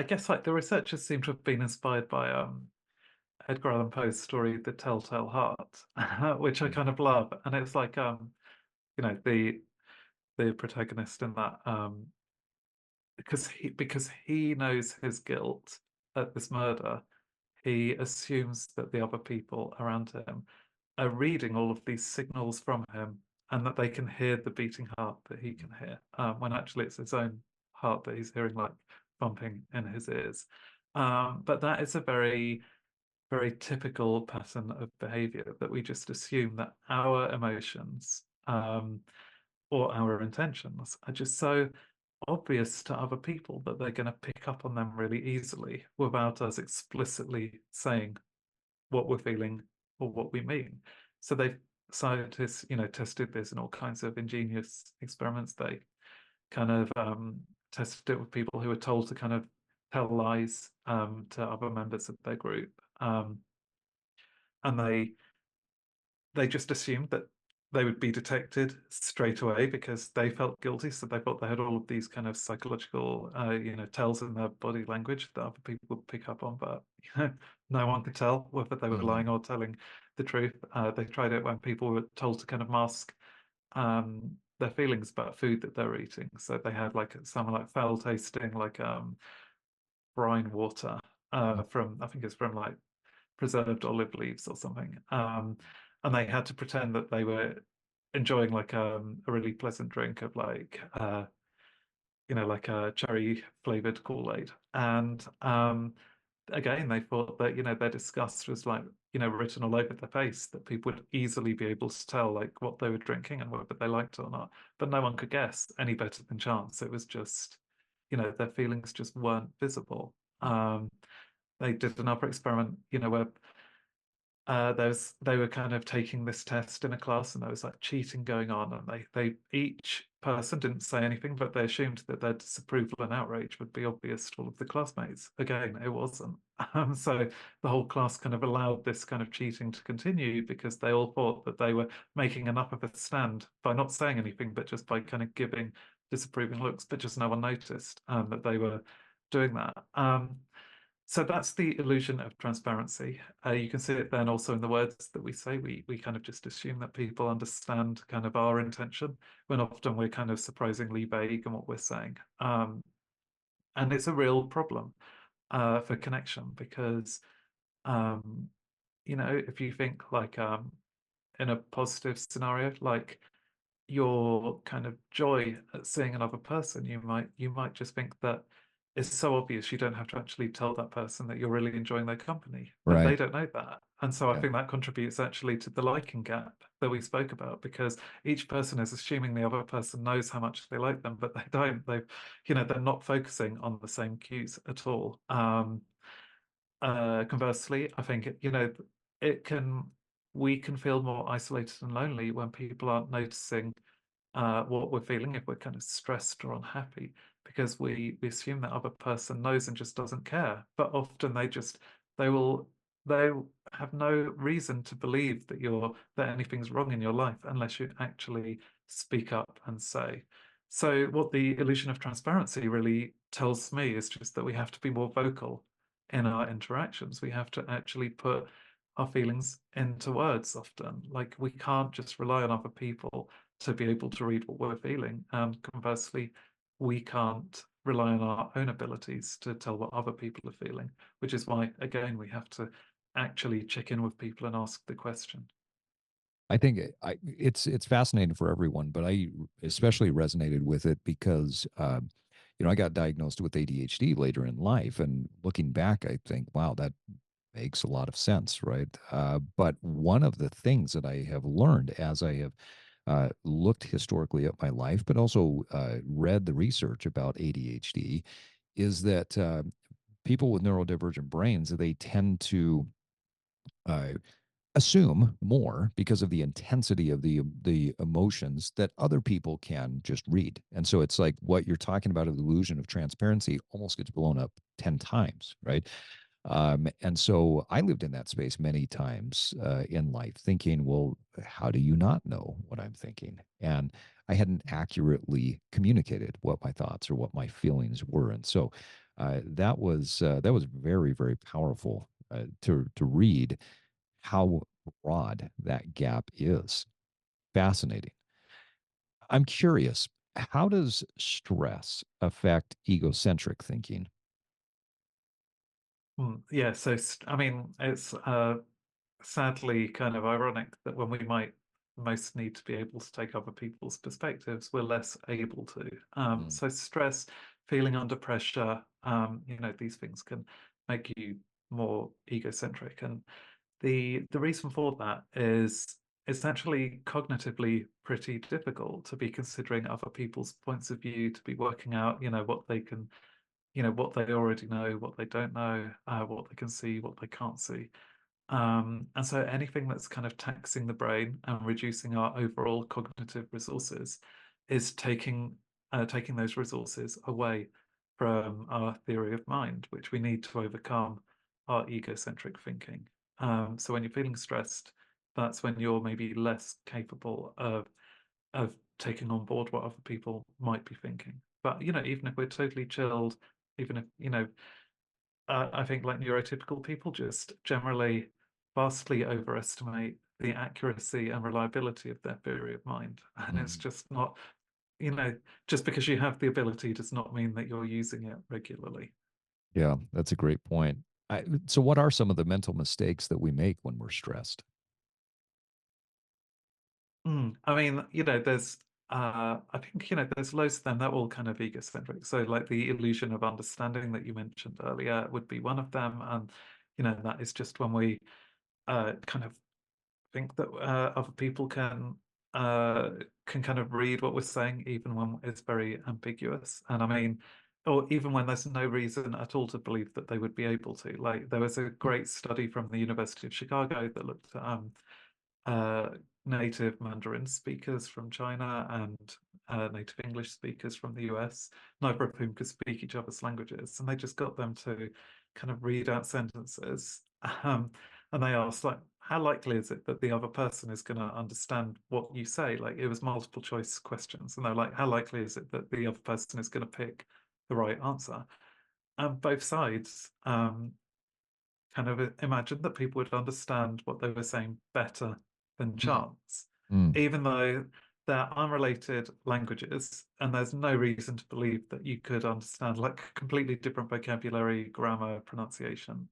guess like the researchers seem to have been inspired by Edgar Allan Poe's story, The Telltale Heart, which I Mm. kind of love. And it's like the protagonist in that because he knows his guilt at this murder, he assumes that the other people around him are reading all of these signals from him and that they can hear the beating heart that he can hear, when actually it's his own heart that he's hearing like bumping in his ears. But that is a very, very typical pattern of behavior that we just assume that our emotions or our intentions are just so obvious to other people that they're going to pick up on them really easily without us explicitly saying what we're feeling or what we mean. So they've scientists, tested this in all kinds of ingenious experiments. They kind of tested it with people who were told to kind of tell lies to other members of their group, and they just assumed that they would be detected straight away because they felt guilty. So they thought they had all of these kind of psychological, tells in their body language that other people would pick up on, but no one could tell whether they were Mm. lying or telling the truth. They tried it when people were told to kind of mask their feelings about food that they're eating. So they had like some like foul tasting, like brine water from I think it's from like preserved olive leaves or something. And they had to pretend that they were enjoying like a really pleasant drink of like like a cherry flavored Kool-Aid. And again, they thought that their disgust was like written all over their face, that people would easily be able to tell like what they were drinking and whether they liked it or not. But no one could guess any better than chance. It was just their feelings just weren't visible. they did another experiment, where they were kind of taking this test in a class, and there was like cheating going on, and they each person didn't say anything, but they assumed that their disapproval and outrage would be obvious to all of the classmates. Again, it wasn't. So the whole class kind of allowed this kind of cheating to continue because they all thought that they were making enough of a stand by not saying anything, but just by kind of giving disapproving looks, but just no one noticed that they were doing that. So that's the illusion of transparency. You can see it then also in the words that we say. We kind of just assume that people understand kind of our intention when often we're kind of surprisingly vague in what we're saying. And it's a real problem for connection because, um, if you think like in a positive scenario, like your kind of joy at seeing another person, you might just think that it's so obvious you don't have to actually tell that person that you're really enjoying their company, but they Right. don't know that. And so I Yeah. think that contributes actually to the liking gap that we spoke about because each person is assuming the other person knows how much they like them, but they don't. They're not focusing on the same cues at all. Conversely, I think it can we can feel more isolated and lonely when people aren't noticing what we're feeling if we're kind of stressed or unhappy because we assume that other person knows and just doesn't care. But often they will they have no reason to believe that anything's wrong in your life unless you actually speak up and say. So what the illusion of transparency really tells me is just that we have to be more vocal in our interactions. We have to actually put our feelings into words often. Like we can't just rely on other people to be able to read what we're feeling. And conversely, we can't rely on our own abilities to tell what other people are feeling, which is why, again, we have to actually check in with people and ask the question. I think it's fascinating for everyone, but I especially resonated with it because I got diagnosed with ADHD later in life, and looking back, I think, wow, that makes a lot of sense, right? But one of the things that I have learned as I have looked historically at my life, but also read the research about ADHD, is that people with neurodivergent brains, they tend to uh, assume more because of the intensity of the emotions that other people can just read. And so it's like what you're talking about, the illusion of transparency almost gets blown up 10 times, right? And so I lived in that space many times in life, thinking, well, how do you not know what I'm thinking? And I hadn't accurately communicated what my thoughts or what my feelings were. And so that was very, very powerful to read how broad that gap is. Fascinating. I'm curious, how does stress affect egocentric thinking? Yeah, so I mean, it's sadly kind of ironic that when we might most need to be able to take other people's perspectives, we're less able to. Mm, So stress, feeling under pressure, these things can make you more egocentric. And the reason for that is it's actually cognitively pretty difficult to be considering other people's points of view, to be working out, what they can, what they already know, what they don't know, what they can see, what they can't see. And so anything that's kind of taxing the brain and reducing our overall cognitive resources is taking those resources away from our theory of mind, which we need to overcome our egocentric thinking. So when you're feeling stressed, that's when you're maybe less capable of taking on board what other people might be thinking. But even if we're totally chilled, even if I think like neurotypical people just generally vastly overestimate the accuracy and reliability of their theory of mind. And it's mm. just not, you know, just because you have the ability does not mean that you're using it regularly. Yeah, that's a great point. So, what are some of the mental mistakes that we make when we're stressed? I mean, I think, there's loads of them that are all kind of egocentric. So like the illusion of understanding that you mentioned earlier would be one of them. And, that is just when we kind of think that other people can kind of read what we're saying, even when it's very ambiguous. And I mean, or even when there's no reason at all to believe that they would be able to. Like there was a great study from the University of Chicago that looked at uh, native Mandarin speakers from China and native English speakers from the US, neither of whom could speak each other's languages, and they just got them to kind of read out sentences. And they asked, like, how likely is it that the other person is going to understand what you say? Like, it was multiple choice questions, and they're like, how likely is it that the other person is going to pick the right answer? And both sides kind of imagined that people would understand what they were saying better than Mm. chance, Mm. even though they're unrelated languages, and there's no reason to believe that you could understand like completely different vocabulary, grammar, pronunciation.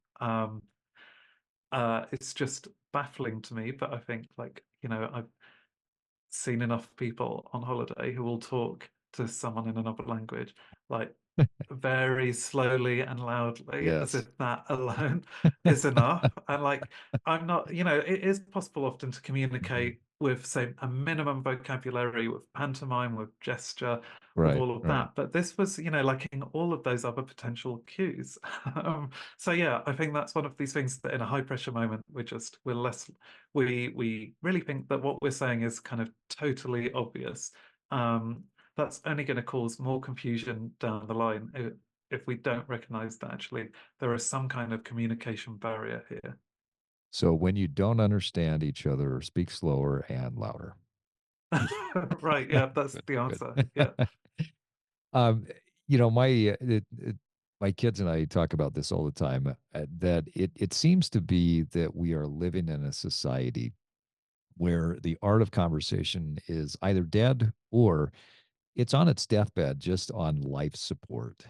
It's just baffling to me, but I think like, I've seen enough people on holiday who will talk to someone in another language, like very slowly and loudly, as Yes. if that alone is enough. And like, I'm not, it is possible often to Mhm. communicate with, say, a minimum vocabulary, with pantomime, with gesture, with Right, all of right. that. But this was, lacking all of those other potential cues. So yeah, I think that's one of these things that in a high pressure moment, we're less, we really think that what we're saying is kind of totally obvious. That's only going to cause more confusion down the line if we don't recognize that actually there is some kind of communication barrier here. So when you don't understand each other, speak slower and louder. Right, yeah, that's Good, the good. answer. Yeah. Um, my kids and I talk about this all the time, that it seems to be that we are living in a society where the art of conversation is either dead or it's on its deathbed, just on life support.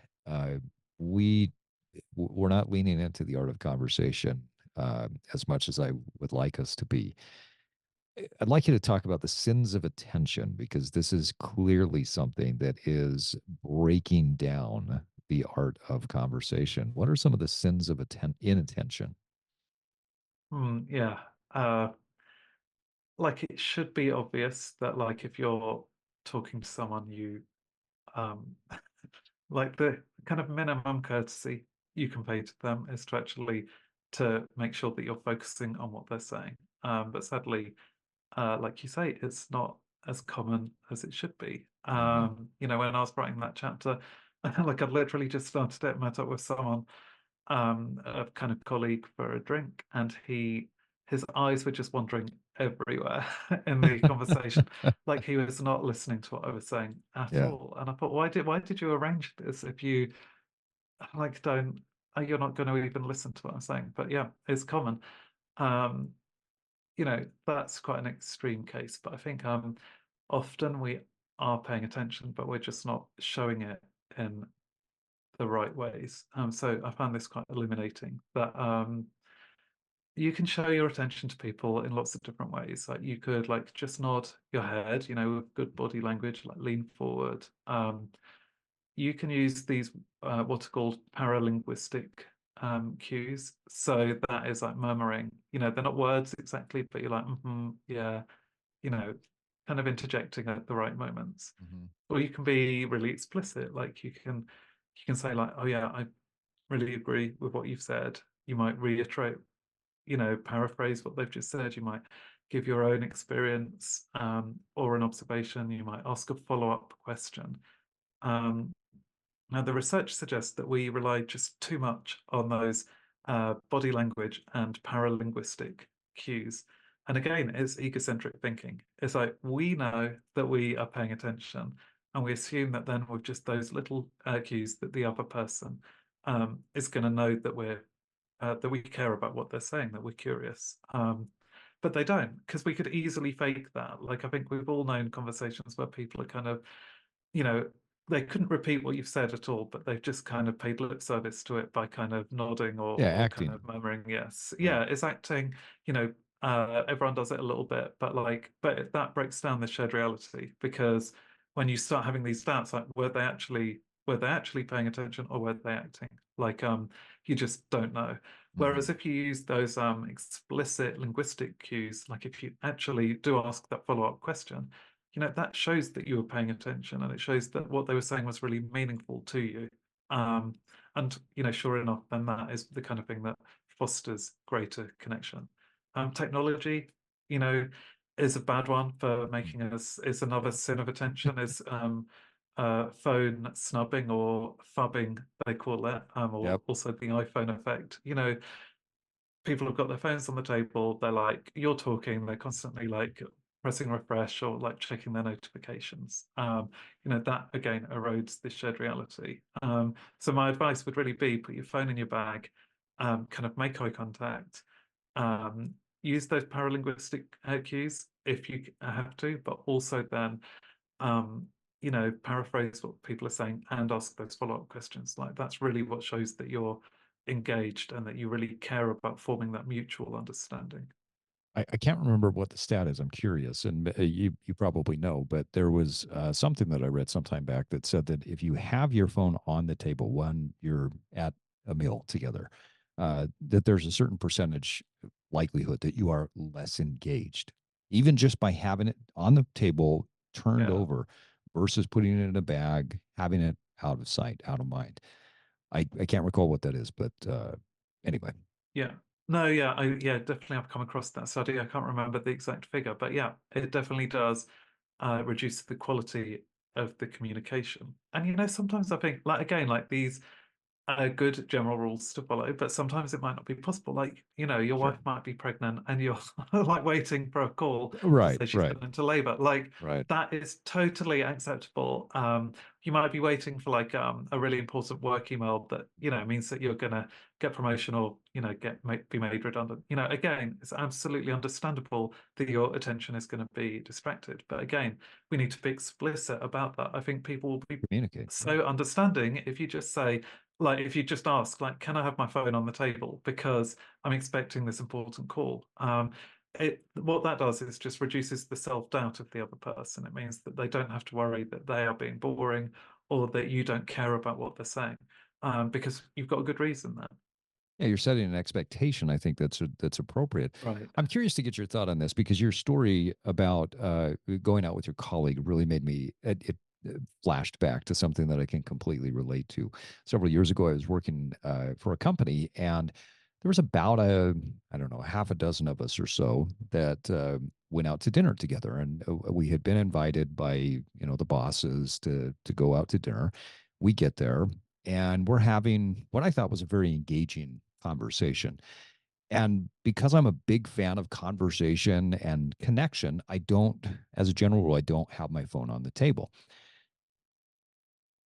We we're not leaning into the art of conversation as much as I would like us to be. I'd like you to talk about the sins of attention because this is clearly something that is breaking down the art of conversation. What are some of the sins of inattention? Yeah. Like it should be obvious that like if you're talking to someone you um like the kind of minimum courtesy you can pay to them is to actually to make sure that you're focusing on what they're saying. But sadly, like you say, it's not as common as it should be. Mhm. When I was writing that chapter, like I'd literally just started it, met up with someone, a kind of colleague for a drink, and his eyes were just wandering everywhere in the conversation, like he was not listening to what I was saying at Yeah. all. And I thought, why did you arrange this if you like don't you're not going to even listen to what I'm saying? But yeah, it's common. Um, that's quite an extreme case, but I think often we are paying attention, but we're just not showing it in the right ways. So I found this quite illuminating that you can show your attention to people in lots of different ways. Like you could like just nod your head, with good body language, like lean forward. You can use these what are called paralinguistic cues. So that is like murmuring. They're not words exactly, but you're like, yeah, you know, kind of interjecting at the right moments. Mhm. Or you can be really explicit, like you can say like, oh yeah, I really agree with what you've said. You might reiterate, paraphrase what they've just said. You might give your own experience or an observation. You might ask a follow-up question. Um, Now, the research suggests that we rely just too much on those body language and paralinguistic cues. And again, it's egocentric thinking. It's like we know that we are paying attention, and we assume that then with just those little cues that the other person is going to know that we care about what they're saying, that we're curious. But they don't, because we could easily fake that. Like I think we've all known conversations where people are kind of you know, they couldn't repeat what you've said at all, but they've just kind of paid lip service to it by kind of nodding or Yeah, kind of acting. murmuring yes. Right. Yeah, it's acting, everyone does it a little bit, but that breaks down the shared reality because when you start having these doubts, like were they actually paying attention or were they acting? Like you just don't know. Whereas Mhm. if you use those explicit linguistic cues, like if you actually do ask that follow-up question, that shows that you were paying attention and it shows that what they were saying was really meaningful to you. Um, and sure enough, then that is the kind of thing that fosters greater connection. Technology, you know, is a bad one for Mm. making us, is another sin of attention, is phone snubbing or phubbing, they call it, or Yep. also the iPhone effect. People have got their phones on the table, they're like, you're talking, they're constantly like pressing refresh or like checking their notifications. That again erodes this shared reality. So my advice would really be put your phone in your bag, kind of make eye contact, um, use those paralinguistic cues if you have to, but also then um, paraphrase what people are saying and ask those follow-up questions. Like that's really what shows that you're engaged and that you really care about forming that mutual understanding. I can't remember what the stat is. I'm curious, and you probably know, but there was something that I read sometime back that said that if you have your phone on the table when you're at a meal together, that there's a certain percentage likelihood that you are less engaged, even just by having it on the table turned Yeah, over versus putting it in a bag, having it out of sight, out of mind. I can't recall what that is, but anyway. yeah. No, yeah, definitely I've come across that study. I can't remember the exact figure, but yeah, it definitely does reduce the quality of the communication. And sometimes I think, like again, like these good general rules to follow, but sometimes it might not be possible. Like, your Sure. wife might be pregnant and you're like waiting for a call to Right, say she's right, gone into labor. Like, right. that is totally acceptable. You might be waiting for like a really important work email that, means that you're gonna get promotion or, be made redundant. Again, it's absolutely understandable that your attention is going to be distracted. But again, we need to be explicit about that. I think people will be Communicate. Yeah. so understanding if you just say, like, if you just ask, like, can I have my phone on the table because I'm expecting this important call? What that does is just reduces the self-doubt of the other person. It means that they don't have to worry that they are being boring or that you don't care about what they're saying, because you've got a good reason there. Yeah, you're setting an expectation. I think that's appropriate. Right. I'm curious to get your thought on this because your story about going out with your colleague really made me it flashed back to something that I can completely relate to. Several years ago, I was working for a company, and there was about I don't know, half a dozen of us or so that went out to dinner together, and we had been invited by the bosses to go out to dinner. We get there, and we're having what I thought was a very engaging conversation. And because I'm a big fan of conversation and connection, I don't, as a general rule, I don't have my phone on the table.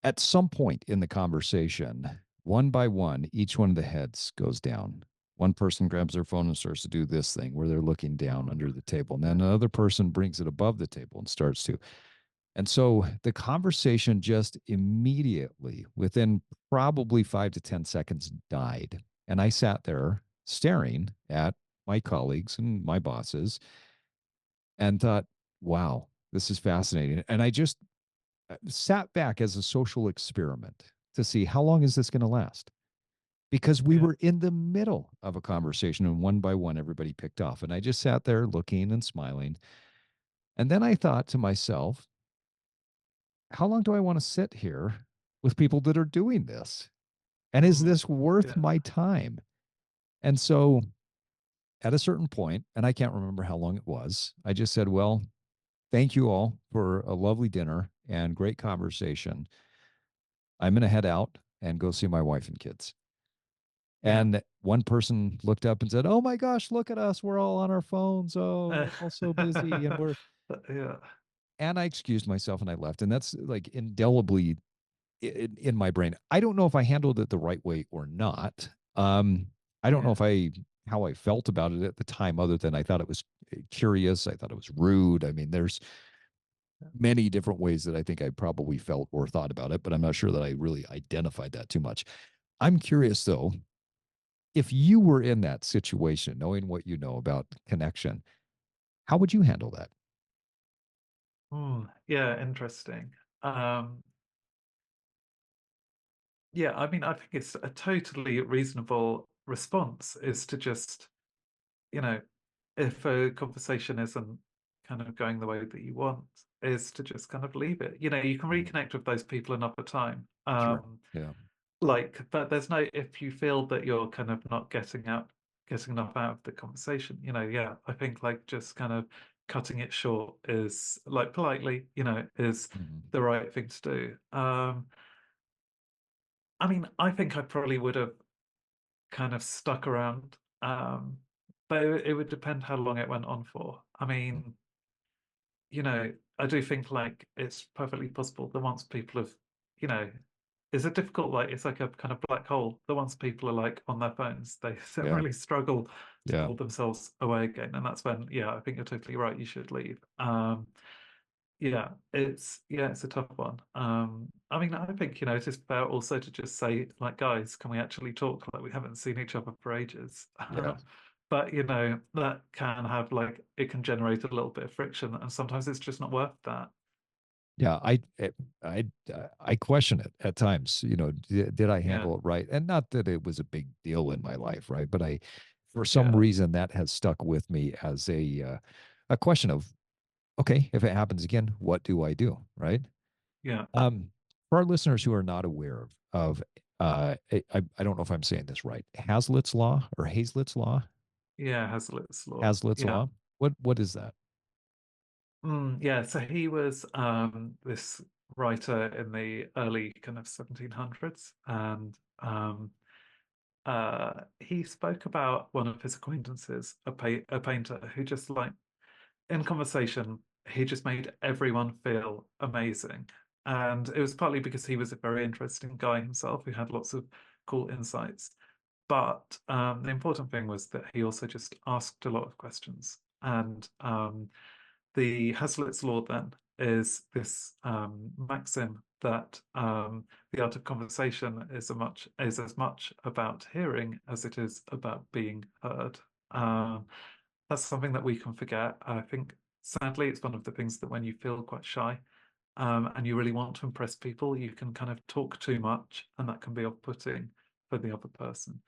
At some point in the conversation, one by one, each one of the heads goes down. One person grabs their phone and starts to do this thing where they're looking down Oh, under no. the table. And then Yeah. another person brings it above the table and starts to. And so the conversation just immediately, within probably 5 to 10 seconds, died. And I sat there staring at my colleagues and my bosses and thought, wow, this is fascinating. And I just sat back as a social experiment to see how long is this going to last? Because we Yeah. were in the middle of a conversation and one by one, everybody picked off. And I just sat there looking and smiling. And then I thought to myself, how long do I want to sit here with people that are doing this? And is Mm, this worth yeah. my time? And so at a certain point, and I can't remember how long it was, I just said, well, thank you all for a lovely dinner and great conversation. I'm going to head out and go see my wife and kids. Yeah. And one person looked up and said, oh my gosh, look at us. We're all on our phones. Oh, Uh, we're all so busy. yeah. And I excused myself and I left. And that's like indelibly in my brain. I don't know if I handled it the right way or not. I don't know Yeah. if how I felt about it at the time, other than I thought it was curious. I thought it was rude. I mean, there's many different ways that I think I probably felt or thought about it, but I'm not sure that I really identified that too much. I'm curious though, if you were in that situation, knowing what you know about connection, how would you handle that? Yeah, interesting. Um, Yeah, I mean, I think it's a totally reasonable response is to just, you know, if a conversation isn't kind of going the way that you want, is to just kind of leave it. You can Mhm. reconnect with those people another time. Sure. Yeah. like, but there's no, if you feel that you're kind of not getting enough out of the conversation, yeah, I think like just kind of cutting it short is like politely, is Mhm. the right thing to do. I mean, I think I probably would have kind of stuck around, but it would depend how long it went on for. I mean, I do think like it's perfectly possible that once people have, you know, it's a difficult, like it's like a kind of black hole. That once people are like on their phones, they Yeah. really struggle to Yeah. pull themselves away again. And that's when, yeah, I think you're totally right. You should leave. Yeah, it's a tough one. I mean, I think, it is fair also to just say, like, guys, can we actually talk? Like, we haven't seen each other for ages. Yeah. But, that can have like it can generate a little bit of friction, and sometimes it's just not worth that. Yeah, I question it at times. Did I Yeah, handle it right? And not that it was a big deal in my life, right? But for some yeah, reason, that has stuck with me as a question of, okay, if it happens again, what do I do, right? yeah, Um, for our listeners who are not aware of I don't know if I'm saying this right, Hazlitt's law or Hazlitt's law, yeah, Hazlitt's law. Hazlitt's Yeah. law. What is that? Yeah, so he was this writer in the early kind of 1700s, and he spoke about one of his acquaintances, a painter, who just like in conversation, he just made everyone feel amazing. And it was partly because he was a very interesting guy himself who had lots of cool insights. But the important thing was that he also just asked a lot of questions. And the Hazlitt's law then is this maxim that the art of conversation is as much about hearing as it is about being heard. Um, that's something that we can forget. I think sadly it's one of the things that when you feel quite shy and you really want to impress people, you can kind of talk too much, and that can be off-putting for the other person.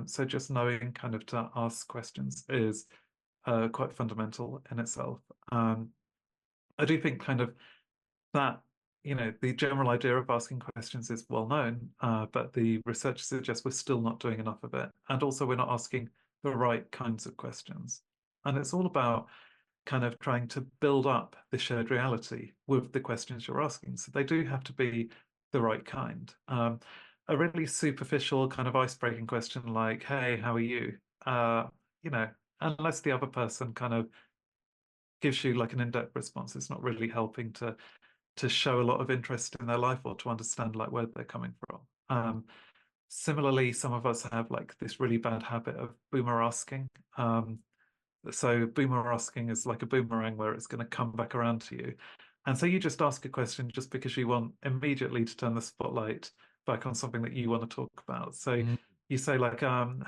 So just knowing kind of to ask questions is quite fundamental in itself. Um, I do think kind of that, the general idea of asking questions is well known, but the research suggests we're still not doing enough of it. And also, we're not asking the right kinds of questions. And it's all about kind of trying to build up the shared reality with the questions you're asking. So they do have to be the right kind. A really superficial kind of icebreaking question like, "Hey, how are you?" You know, unless the other person kind of gives you like an in-depth response, it's not really helping to show a lot of interest in their life or to understand like where they're coming from. Similarly, some of us have like this really bad habit of boomer asking. So boomer asking is like a boomerang where it's going to come back around to you. And so you just ask a question just because you want immediately to turn the spotlight back on something that you want to talk about. So Mm, you say like,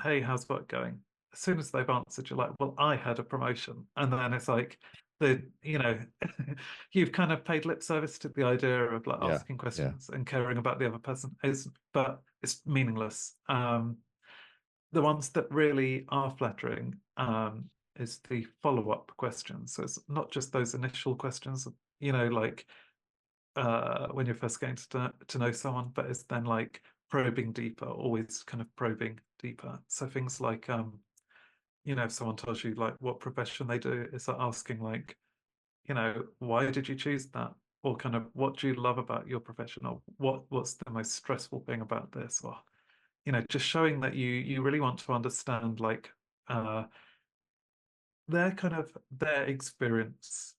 hey, how's work going? As soon as they've answered, you're like, well, I had a promotion. And then it's like you've kind of paid lip service to the idea of like yeah, asking yeah. questions and caring about the other person is, but it's meaningless. The ones that really are flattering is the follow-up questions. So it's not just those initial questions, like when you're first getting to know someone, but it's then like probing deeper, always kind of probing deeper. So things like if someone tells you like what profession they do, it's like asking like, why did you choose that? Or kind of what do you love about your profession? Or what's the most stressful thing about this? Or just showing that you really want to understand like uh their kind of their experience,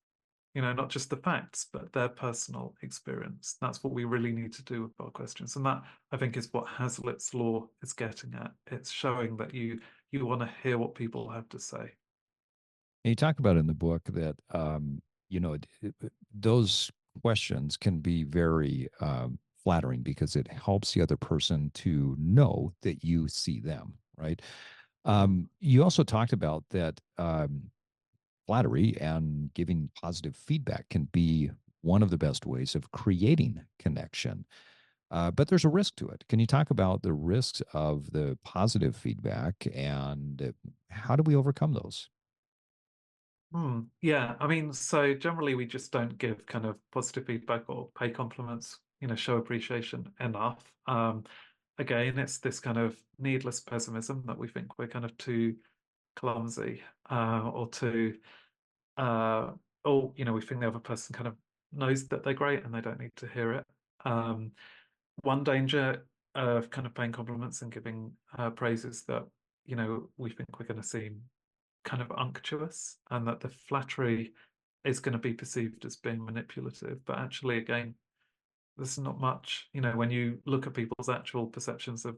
not just the facts, but their personal experience. That's what we really need to do with our questions. And that I think is what Hazlitt's law is getting at. It's showing that you want to hear what people have to say. And you talk about in the book that those questions can be very flattering because it helps the other person to know that you see them, right? Mm. You also talked about that flattery and giving positive feedback can be one of the best ways of creating connection. But there's a risk to it. Can you talk about the risks of the positive feedback and how do we overcome those? Yeah, I mean, so generally we just don't give kind of positive feedback or pay compliments, show appreciation enough. again, it's this kind of needless pessimism that we think we're kind of too clumsy, or too, uh, or we think the other person kind of knows that they're great and they don't need to hear it. Um, One danger of kind of paying compliments and giving praises that we think we're going to seem kind of unctuous, and that the flattery is going to be perceived as being manipulative. But actually, again, there's not much, when you look at people's actual perceptions of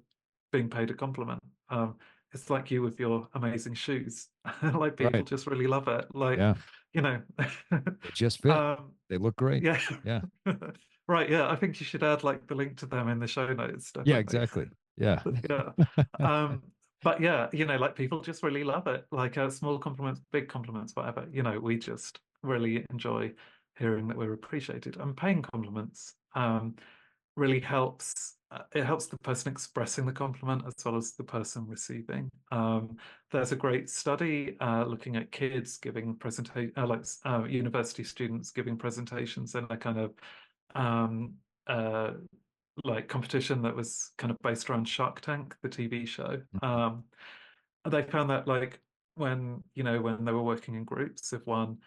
being paid a compliment. It's like you with your amazing shoes. Like people Right. just really love it. Like, Yeah. you know, They just fit. um, They look great. yeah. Yeah. Right, yeah. I think you should add like the link to them in the show notes, Yeah, definitely. exactly. Yeah. Yeah. But yeah, like people just really love it. Like small compliments, big compliments, whatever. We just really enjoy hearing that we're appreciated. And paying compliments really helps. It helps the person expressing the compliment as well as the person receiving. There's a great study looking at kids giving presentation, like university students giving presentations in a kind of um, uh, like competition that was kind of based around Shark Tank, the TV show. They found that like when they were working in groups, if one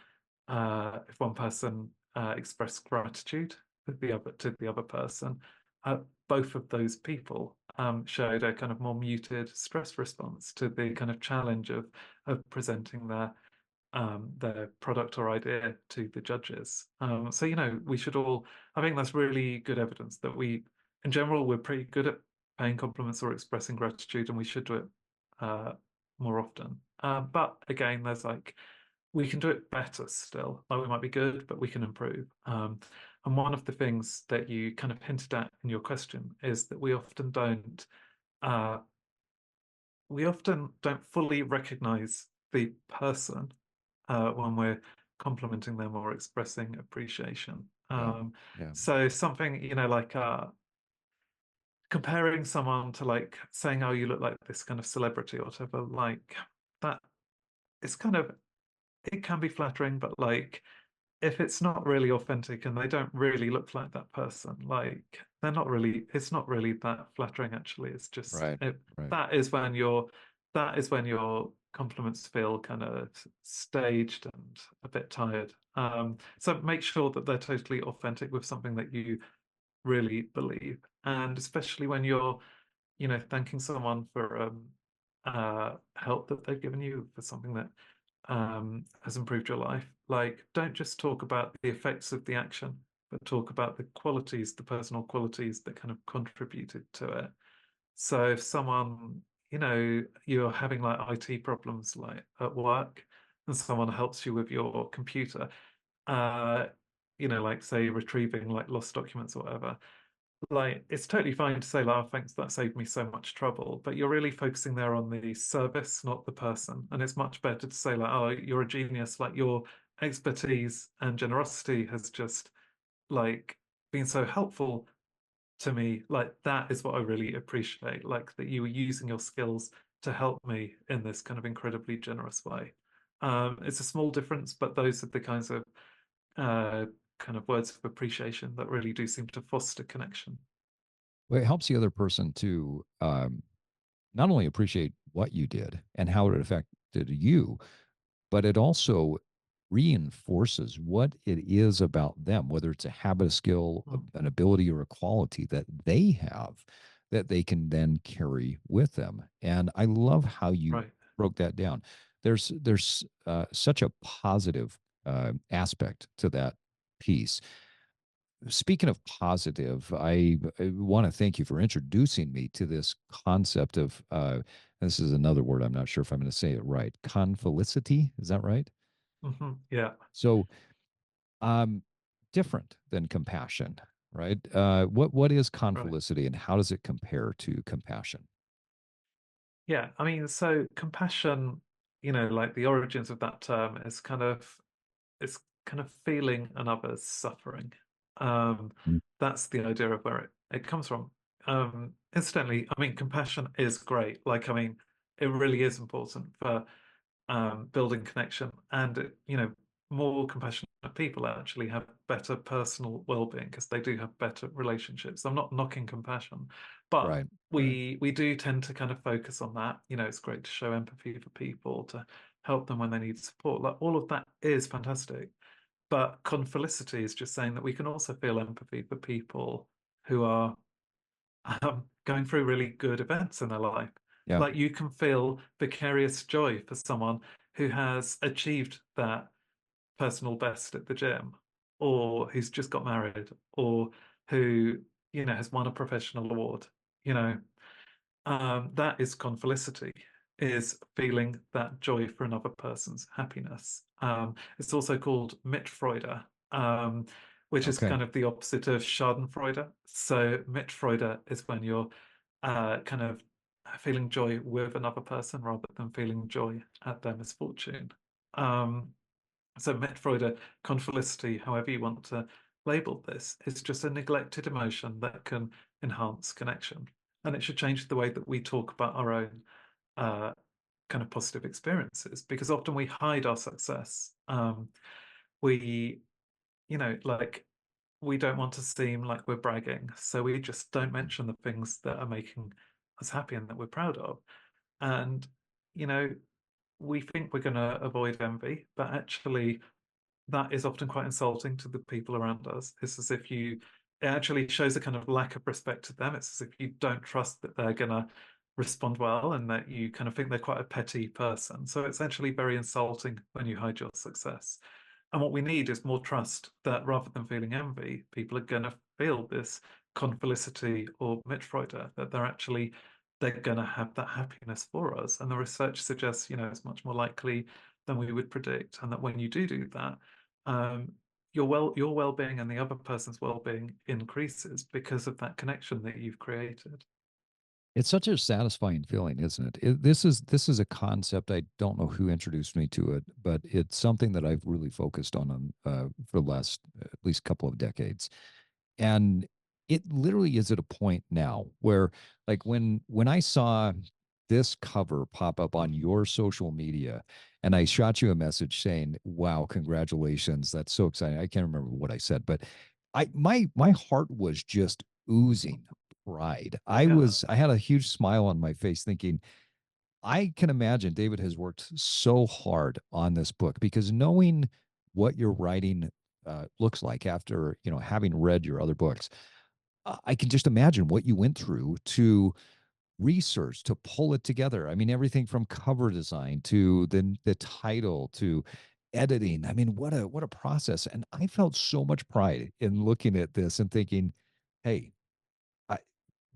person expressed gratitude to the other person, uh, both of those people showed a kind of more muted stress response to the kind of challenge of presenting their product or idea to the judges. So, we should all, I think that's really good evidence that in general, we're pretty good at paying compliments or expressing gratitude, and we should do it uh, more often. But again, we can do it better still. Like we might be good, but we can improve. And one of the things that you kind of hinted at in your question is that uh, we often don't fully recognize the person when we're complimenting them or expressing appreciation. Yeah. Yeah. So something, like comparing someone to like saying, "Oh, you look like this kind of celebrity" or whatever, like that is kind of it can be flattering, but like if it's not really authentic and they don't really look like that person, like it's not really that flattering actually. It's just Right. Right. that is when your that is when your compliments feel kind of staged and a bit tired. So make sure that they're totally authentic with something that you really believe. And especially when you're, thanking someone for help that they've given you, for something that has improved your life. Like, don't just talk about the effects of the action, but talk about the qualities, the personal qualities that kind of contributed to it. So if someone, you're having like IT problems like at work, and someone helps you with your computer, uh, like say retrieving like lost documents or whatever, like it's totally fine to say, like, oh, thanks, that saved me so much trouble. But you're really focusing there on the service, not the person. And it's much better to say, like, oh, you're a genius, like your expertise and generosity has just like been so helpful to me. Like that is what I really appreciate. Like that you were using your skills to help me in this kind of incredibly generous way. It's a small difference, but those are the kinds of uh kind of words of appreciation that really do seem to foster connection. Well, it helps the other person to not only appreciate what you did and how it affected you, but it also reinforces what it is about them, whether it's a habit, a skill, Mm. an ability, or a quality that they have that they can then carry with them. And I love how you Right. broke that down. There's such a positive aspect to that piece. Speaking of positive, I want to thank you for introducing me to this concept of this is another word. I'm not sure if I'm going to say it right. Confelicity. Is that right? Yeah. So, um, different than compassion, right? What is Right. confelicity and how does it compare to compassion? Yeah. I mean, so compassion, like the origins of that term is it's kind of feeling another's suffering. Um, Mm. that's the idea of where it comes from. Incidentally, I mean, compassion is great. Like, I mean, it really is important for building connection, and it, more compassionate people actually have better personal well-being because they do have better relationships. I'm not knocking compassion, but Right. Right. we do tend to kind of focus on that. You know, it's great to show empathy for people, to help them when they need support. Like all of that is fantastic. But confelicity is just saying that we can also feel empathy for people who are going through really good events in their life. Yeah. Like you can feel vicarious joy for someone who has achieved that personal best at the gym, or who's just got married, or who, has won a professional award. You know, that is confelicity, is feeling that joy for another person's happiness. It's also called Mitfreude, which is Okay. kind of the opposite of Schadenfreude. So Mitfreude is when you're kind of feeling joy with another person rather than feeling joy at their misfortune. Um, so Mitfreude, confelicity, however you want to label this, is just a neglected emotion that can enhance connection. And it should change the way that we talk about our own uh, kind of positive experiences, because often we hide our success. We, like we don't want to seem like we're bragging. So we just don't mention the things that are making us happy and that we're proud of. And, you know, we think we're going to avoid envy, but actually, that is often quite insulting to the people around us. It's as if it actually shows a kind of lack of respect to them. It's as if you don't trust that they're going to respond well and that you kind of think they're quite a petty person. So it's actually very insulting when you hide your success. And what we need is more trust that rather than feeling envy, people are going to feel this confelicity or Mitfreude, that they're going to have that happiness for us. And the research suggests, it's much more likely than we would predict. And that when you do that, um, your well-being and the other person's well-being increases because of that connection that you've created. It's such a satisfying feeling, isn't it? This is a concept. I don't know who introduced me to it, but it's something that I've really focused on for the last at least couple of decades. And it literally is at a point now where, like, when I saw this cover pop up on your social media, and I shot you a message saying, "Wow, congratulations! That's so exciting." I can't remember what I said, but my heart was just oozing pride. Yeah, I had a huge smile on my face thinking, I can imagine David has worked so hard on this book, because knowing what your writing looks like after, having read your other books, I can just imagine what you went through to research, to pull it together. I mean, everything from cover design to the title to editing. I mean, what a process. And I felt so much pride in looking at this and thinking, hey, I,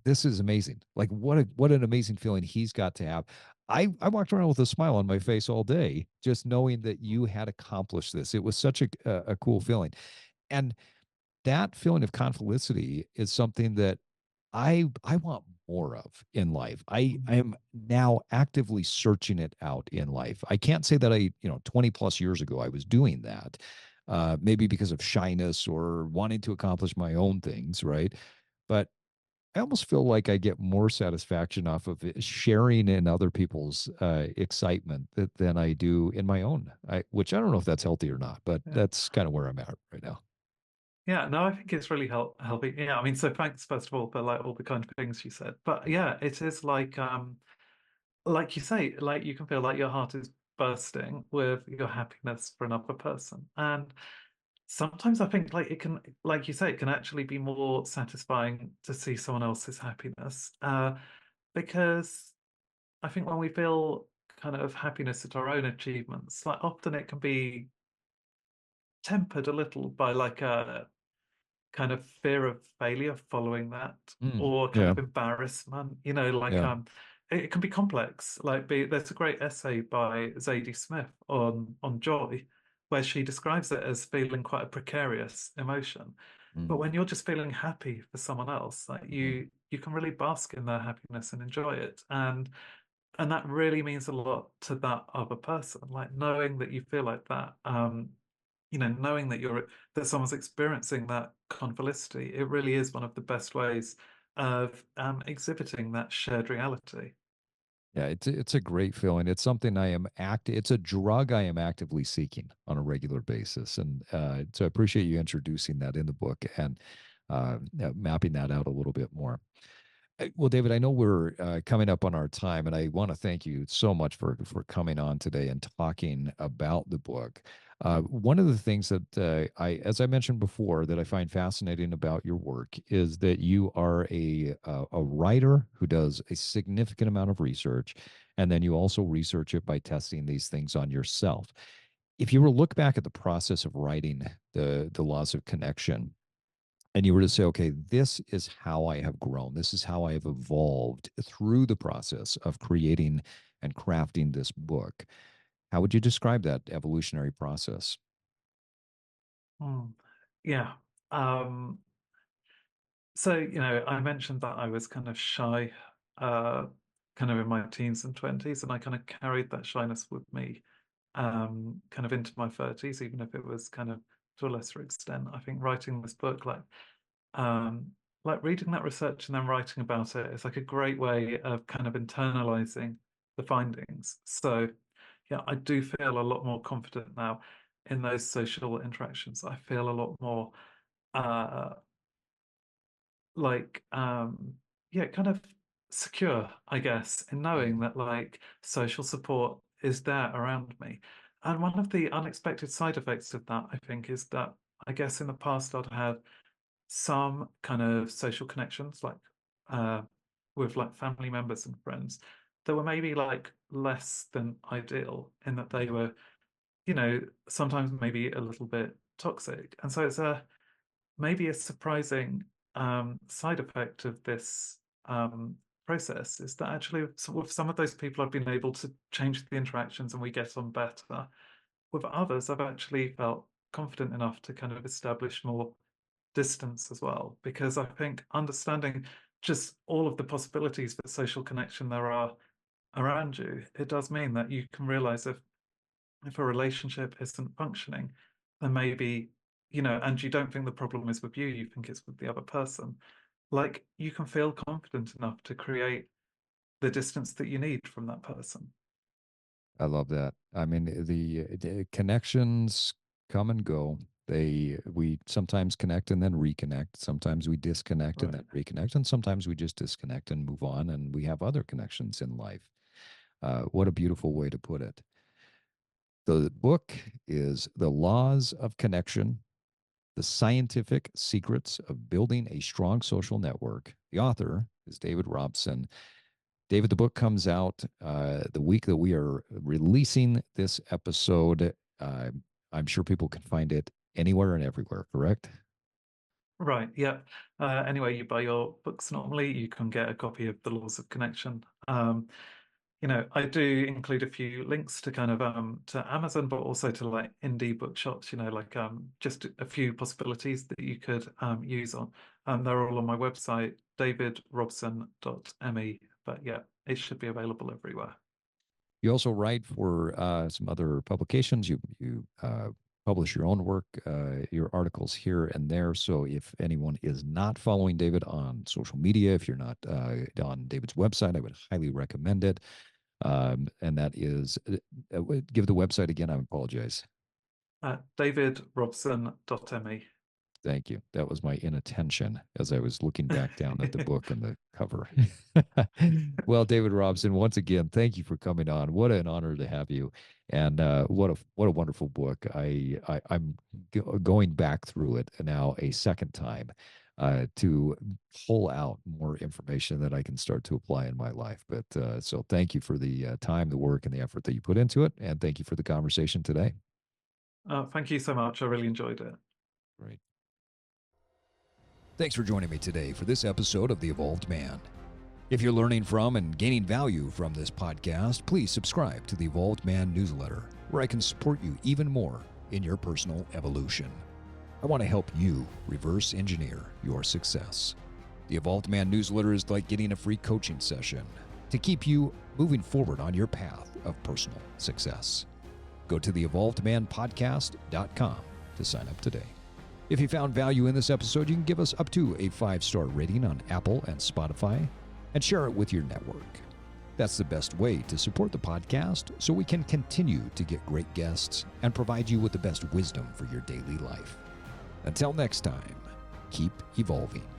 this is amazing. Like, what an amazing feeling he's got to have. I walked around with a smile on my face all day, just knowing that you had accomplished this. It was such a cool feeling. And that feeling of conflictity is something that I want more of in life. I am now actively searching it out in life. I can't say that 20 plus years ago I was doing that. Maybe because of shyness or wanting to accomplish my own things, right? But I almost feel like I get more satisfaction off of sharing in other people's excitement than I do in my own. Which I don't know if that's healthy or not, but yeah. that's kind of where I'm at right now. Yeah, no, I think it's really helping. Yeah, I mean, so thanks first of all for like all the kind of things you said. But yeah, it is like you say, like you can feel like your heart is bursting with your happiness for another person. And sometimes I think like it can, like you say, it can actually be more satisfying to see someone else's happiness. Because I think when we feel kind of happiness at our own achievements, like often it can be tempered a little by like a kind of fear of failure following that, Mm, or kind yeah, of embarrassment, like yeah. it can be complex. There's a great essay by Zadie Smith on joy, where she describes it as feeling quite a precarious emotion. But Mm, when you're just feeling happy for someone else, like mm. you can really bask in their happiness and enjoy it. And that really means a lot to that other person, like knowing that you feel like that. Knowing that that someone's experiencing that confelicity, it really is one of the best ways of exhibiting that shared reality. Yeah, it's a great feeling. It's something I am it's a drug I am actively seeking on a regular basis. And so I appreciate you introducing that in the book and mapping that out a little bit more. Well, David, I know we're coming up on our time, and I want to thank you so much for coming on today and talking about the book. One of the things that as I mentioned before, that I find fascinating about your work is that you are a writer who does a significant amount of research, and then you also research it by testing these things on yourself. If you were to look back at the process of writing the laws of connection, and you were to say, okay, this is how I have grown, this is how I have evolved through the process of creating and crafting this book, how would you describe that evolutionary process? Hmm. Yeah. Um, so, I mentioned that I was kind of shy, uh, kind of in my teens and 20s, and I kind of carried that shyness with me, kind of into my 30s, even if it was kind of to a lesser extent. I think writing this book, um, like reading that research and then writing about it, it's like a great way of kind of internalizing the findings. So, yeah, I do feel a lot more confident now in those social interactions. I feel a lot more uh like yeah, kind of secure, I guess, in knowing Mhm. that like social support is there around me. And one of the unexpected side effects of that, I think, is that I guess in the past I'd had some kind of social connections, like uh, with like family members and friends, that were maybe like less than ideal in that they were, sometimes maybe a little bit toxic. And so it's a maybe a surprising side effect of this process is that actually with some of those people I've been able to change the interactions and we get on better. With others, I've actually felt confident enough to kind of establish more distance as well, because I think understanding just all of the possibilities for social connection there are around you, it does mean that you can realize if a relationship isn't functioning, then maybe, and you don't think the problem is with you, you think it's with the other person. Like you can feel confident enough to create the distance that you need from that person. I love that. I mean, the connections come and go. We sometimes connect and then reconnect. Sometimes we disconnect and then Right. reconnect, and sometimes we just disconnect and move on, and we have other connections in life. What a beautiful way to put it. The book is The Laws of Connection: The Scientific Secrets of Building a Strong Social Network. The author is David Robson. David, the book comes out the week that we are releasing this episode. I'm sure people can find it anywhere and everywhere, correct? Right. Yeah. Anyway, you buy your books normally, you can get a copy of The Laws of Connection. I do include a few links to kind of to Amazon, but also to like indie bookshops, like just a few possibilities that you could use on. They're all on my website, davidrobson.me. But yeah, it should be available everywhere. You also write for some other publications. You publish your own work, your articles here and there. So if anyone is not following David on social media, if you're not on David's website, I would highly recommend it. And that is, give the website again. I apologize. Davidrobson.me. Thank you. That was my inattention as I was looking back down at the book and the cover. Well, David Robson, once again, thank you for coming on. What an honor to have you, and what a wonderful book. I'm going back through it now a second time to pull out more information that I can start to apply in my life. But so thank you for the time, the work, and the effort that you put into it, and thank you for the conversation today. Thank you so much. I really enjoyed it. Great. Thanks for joining me today for this episode of The Evolved Man. If you're learning from and gaining value from this podcast, please subscribe to the Evolved Man newsletter, where I can support you even more in your personal evolution. I want to help you reverse engineer your success. The Evolved Man newsletter is like getting a free coaching session to keep you moving forward on your path of personal success. Go to theevolvedmanpodcast.com to sign up today. If you found value in this episode, you can give us up to a 5-star rating on Apple and Spotify and share it with your network. That's the best way to support the podcast so we can continue to get great guests and provide you with the best wisdom for your daily life. Until next time, keep evolving.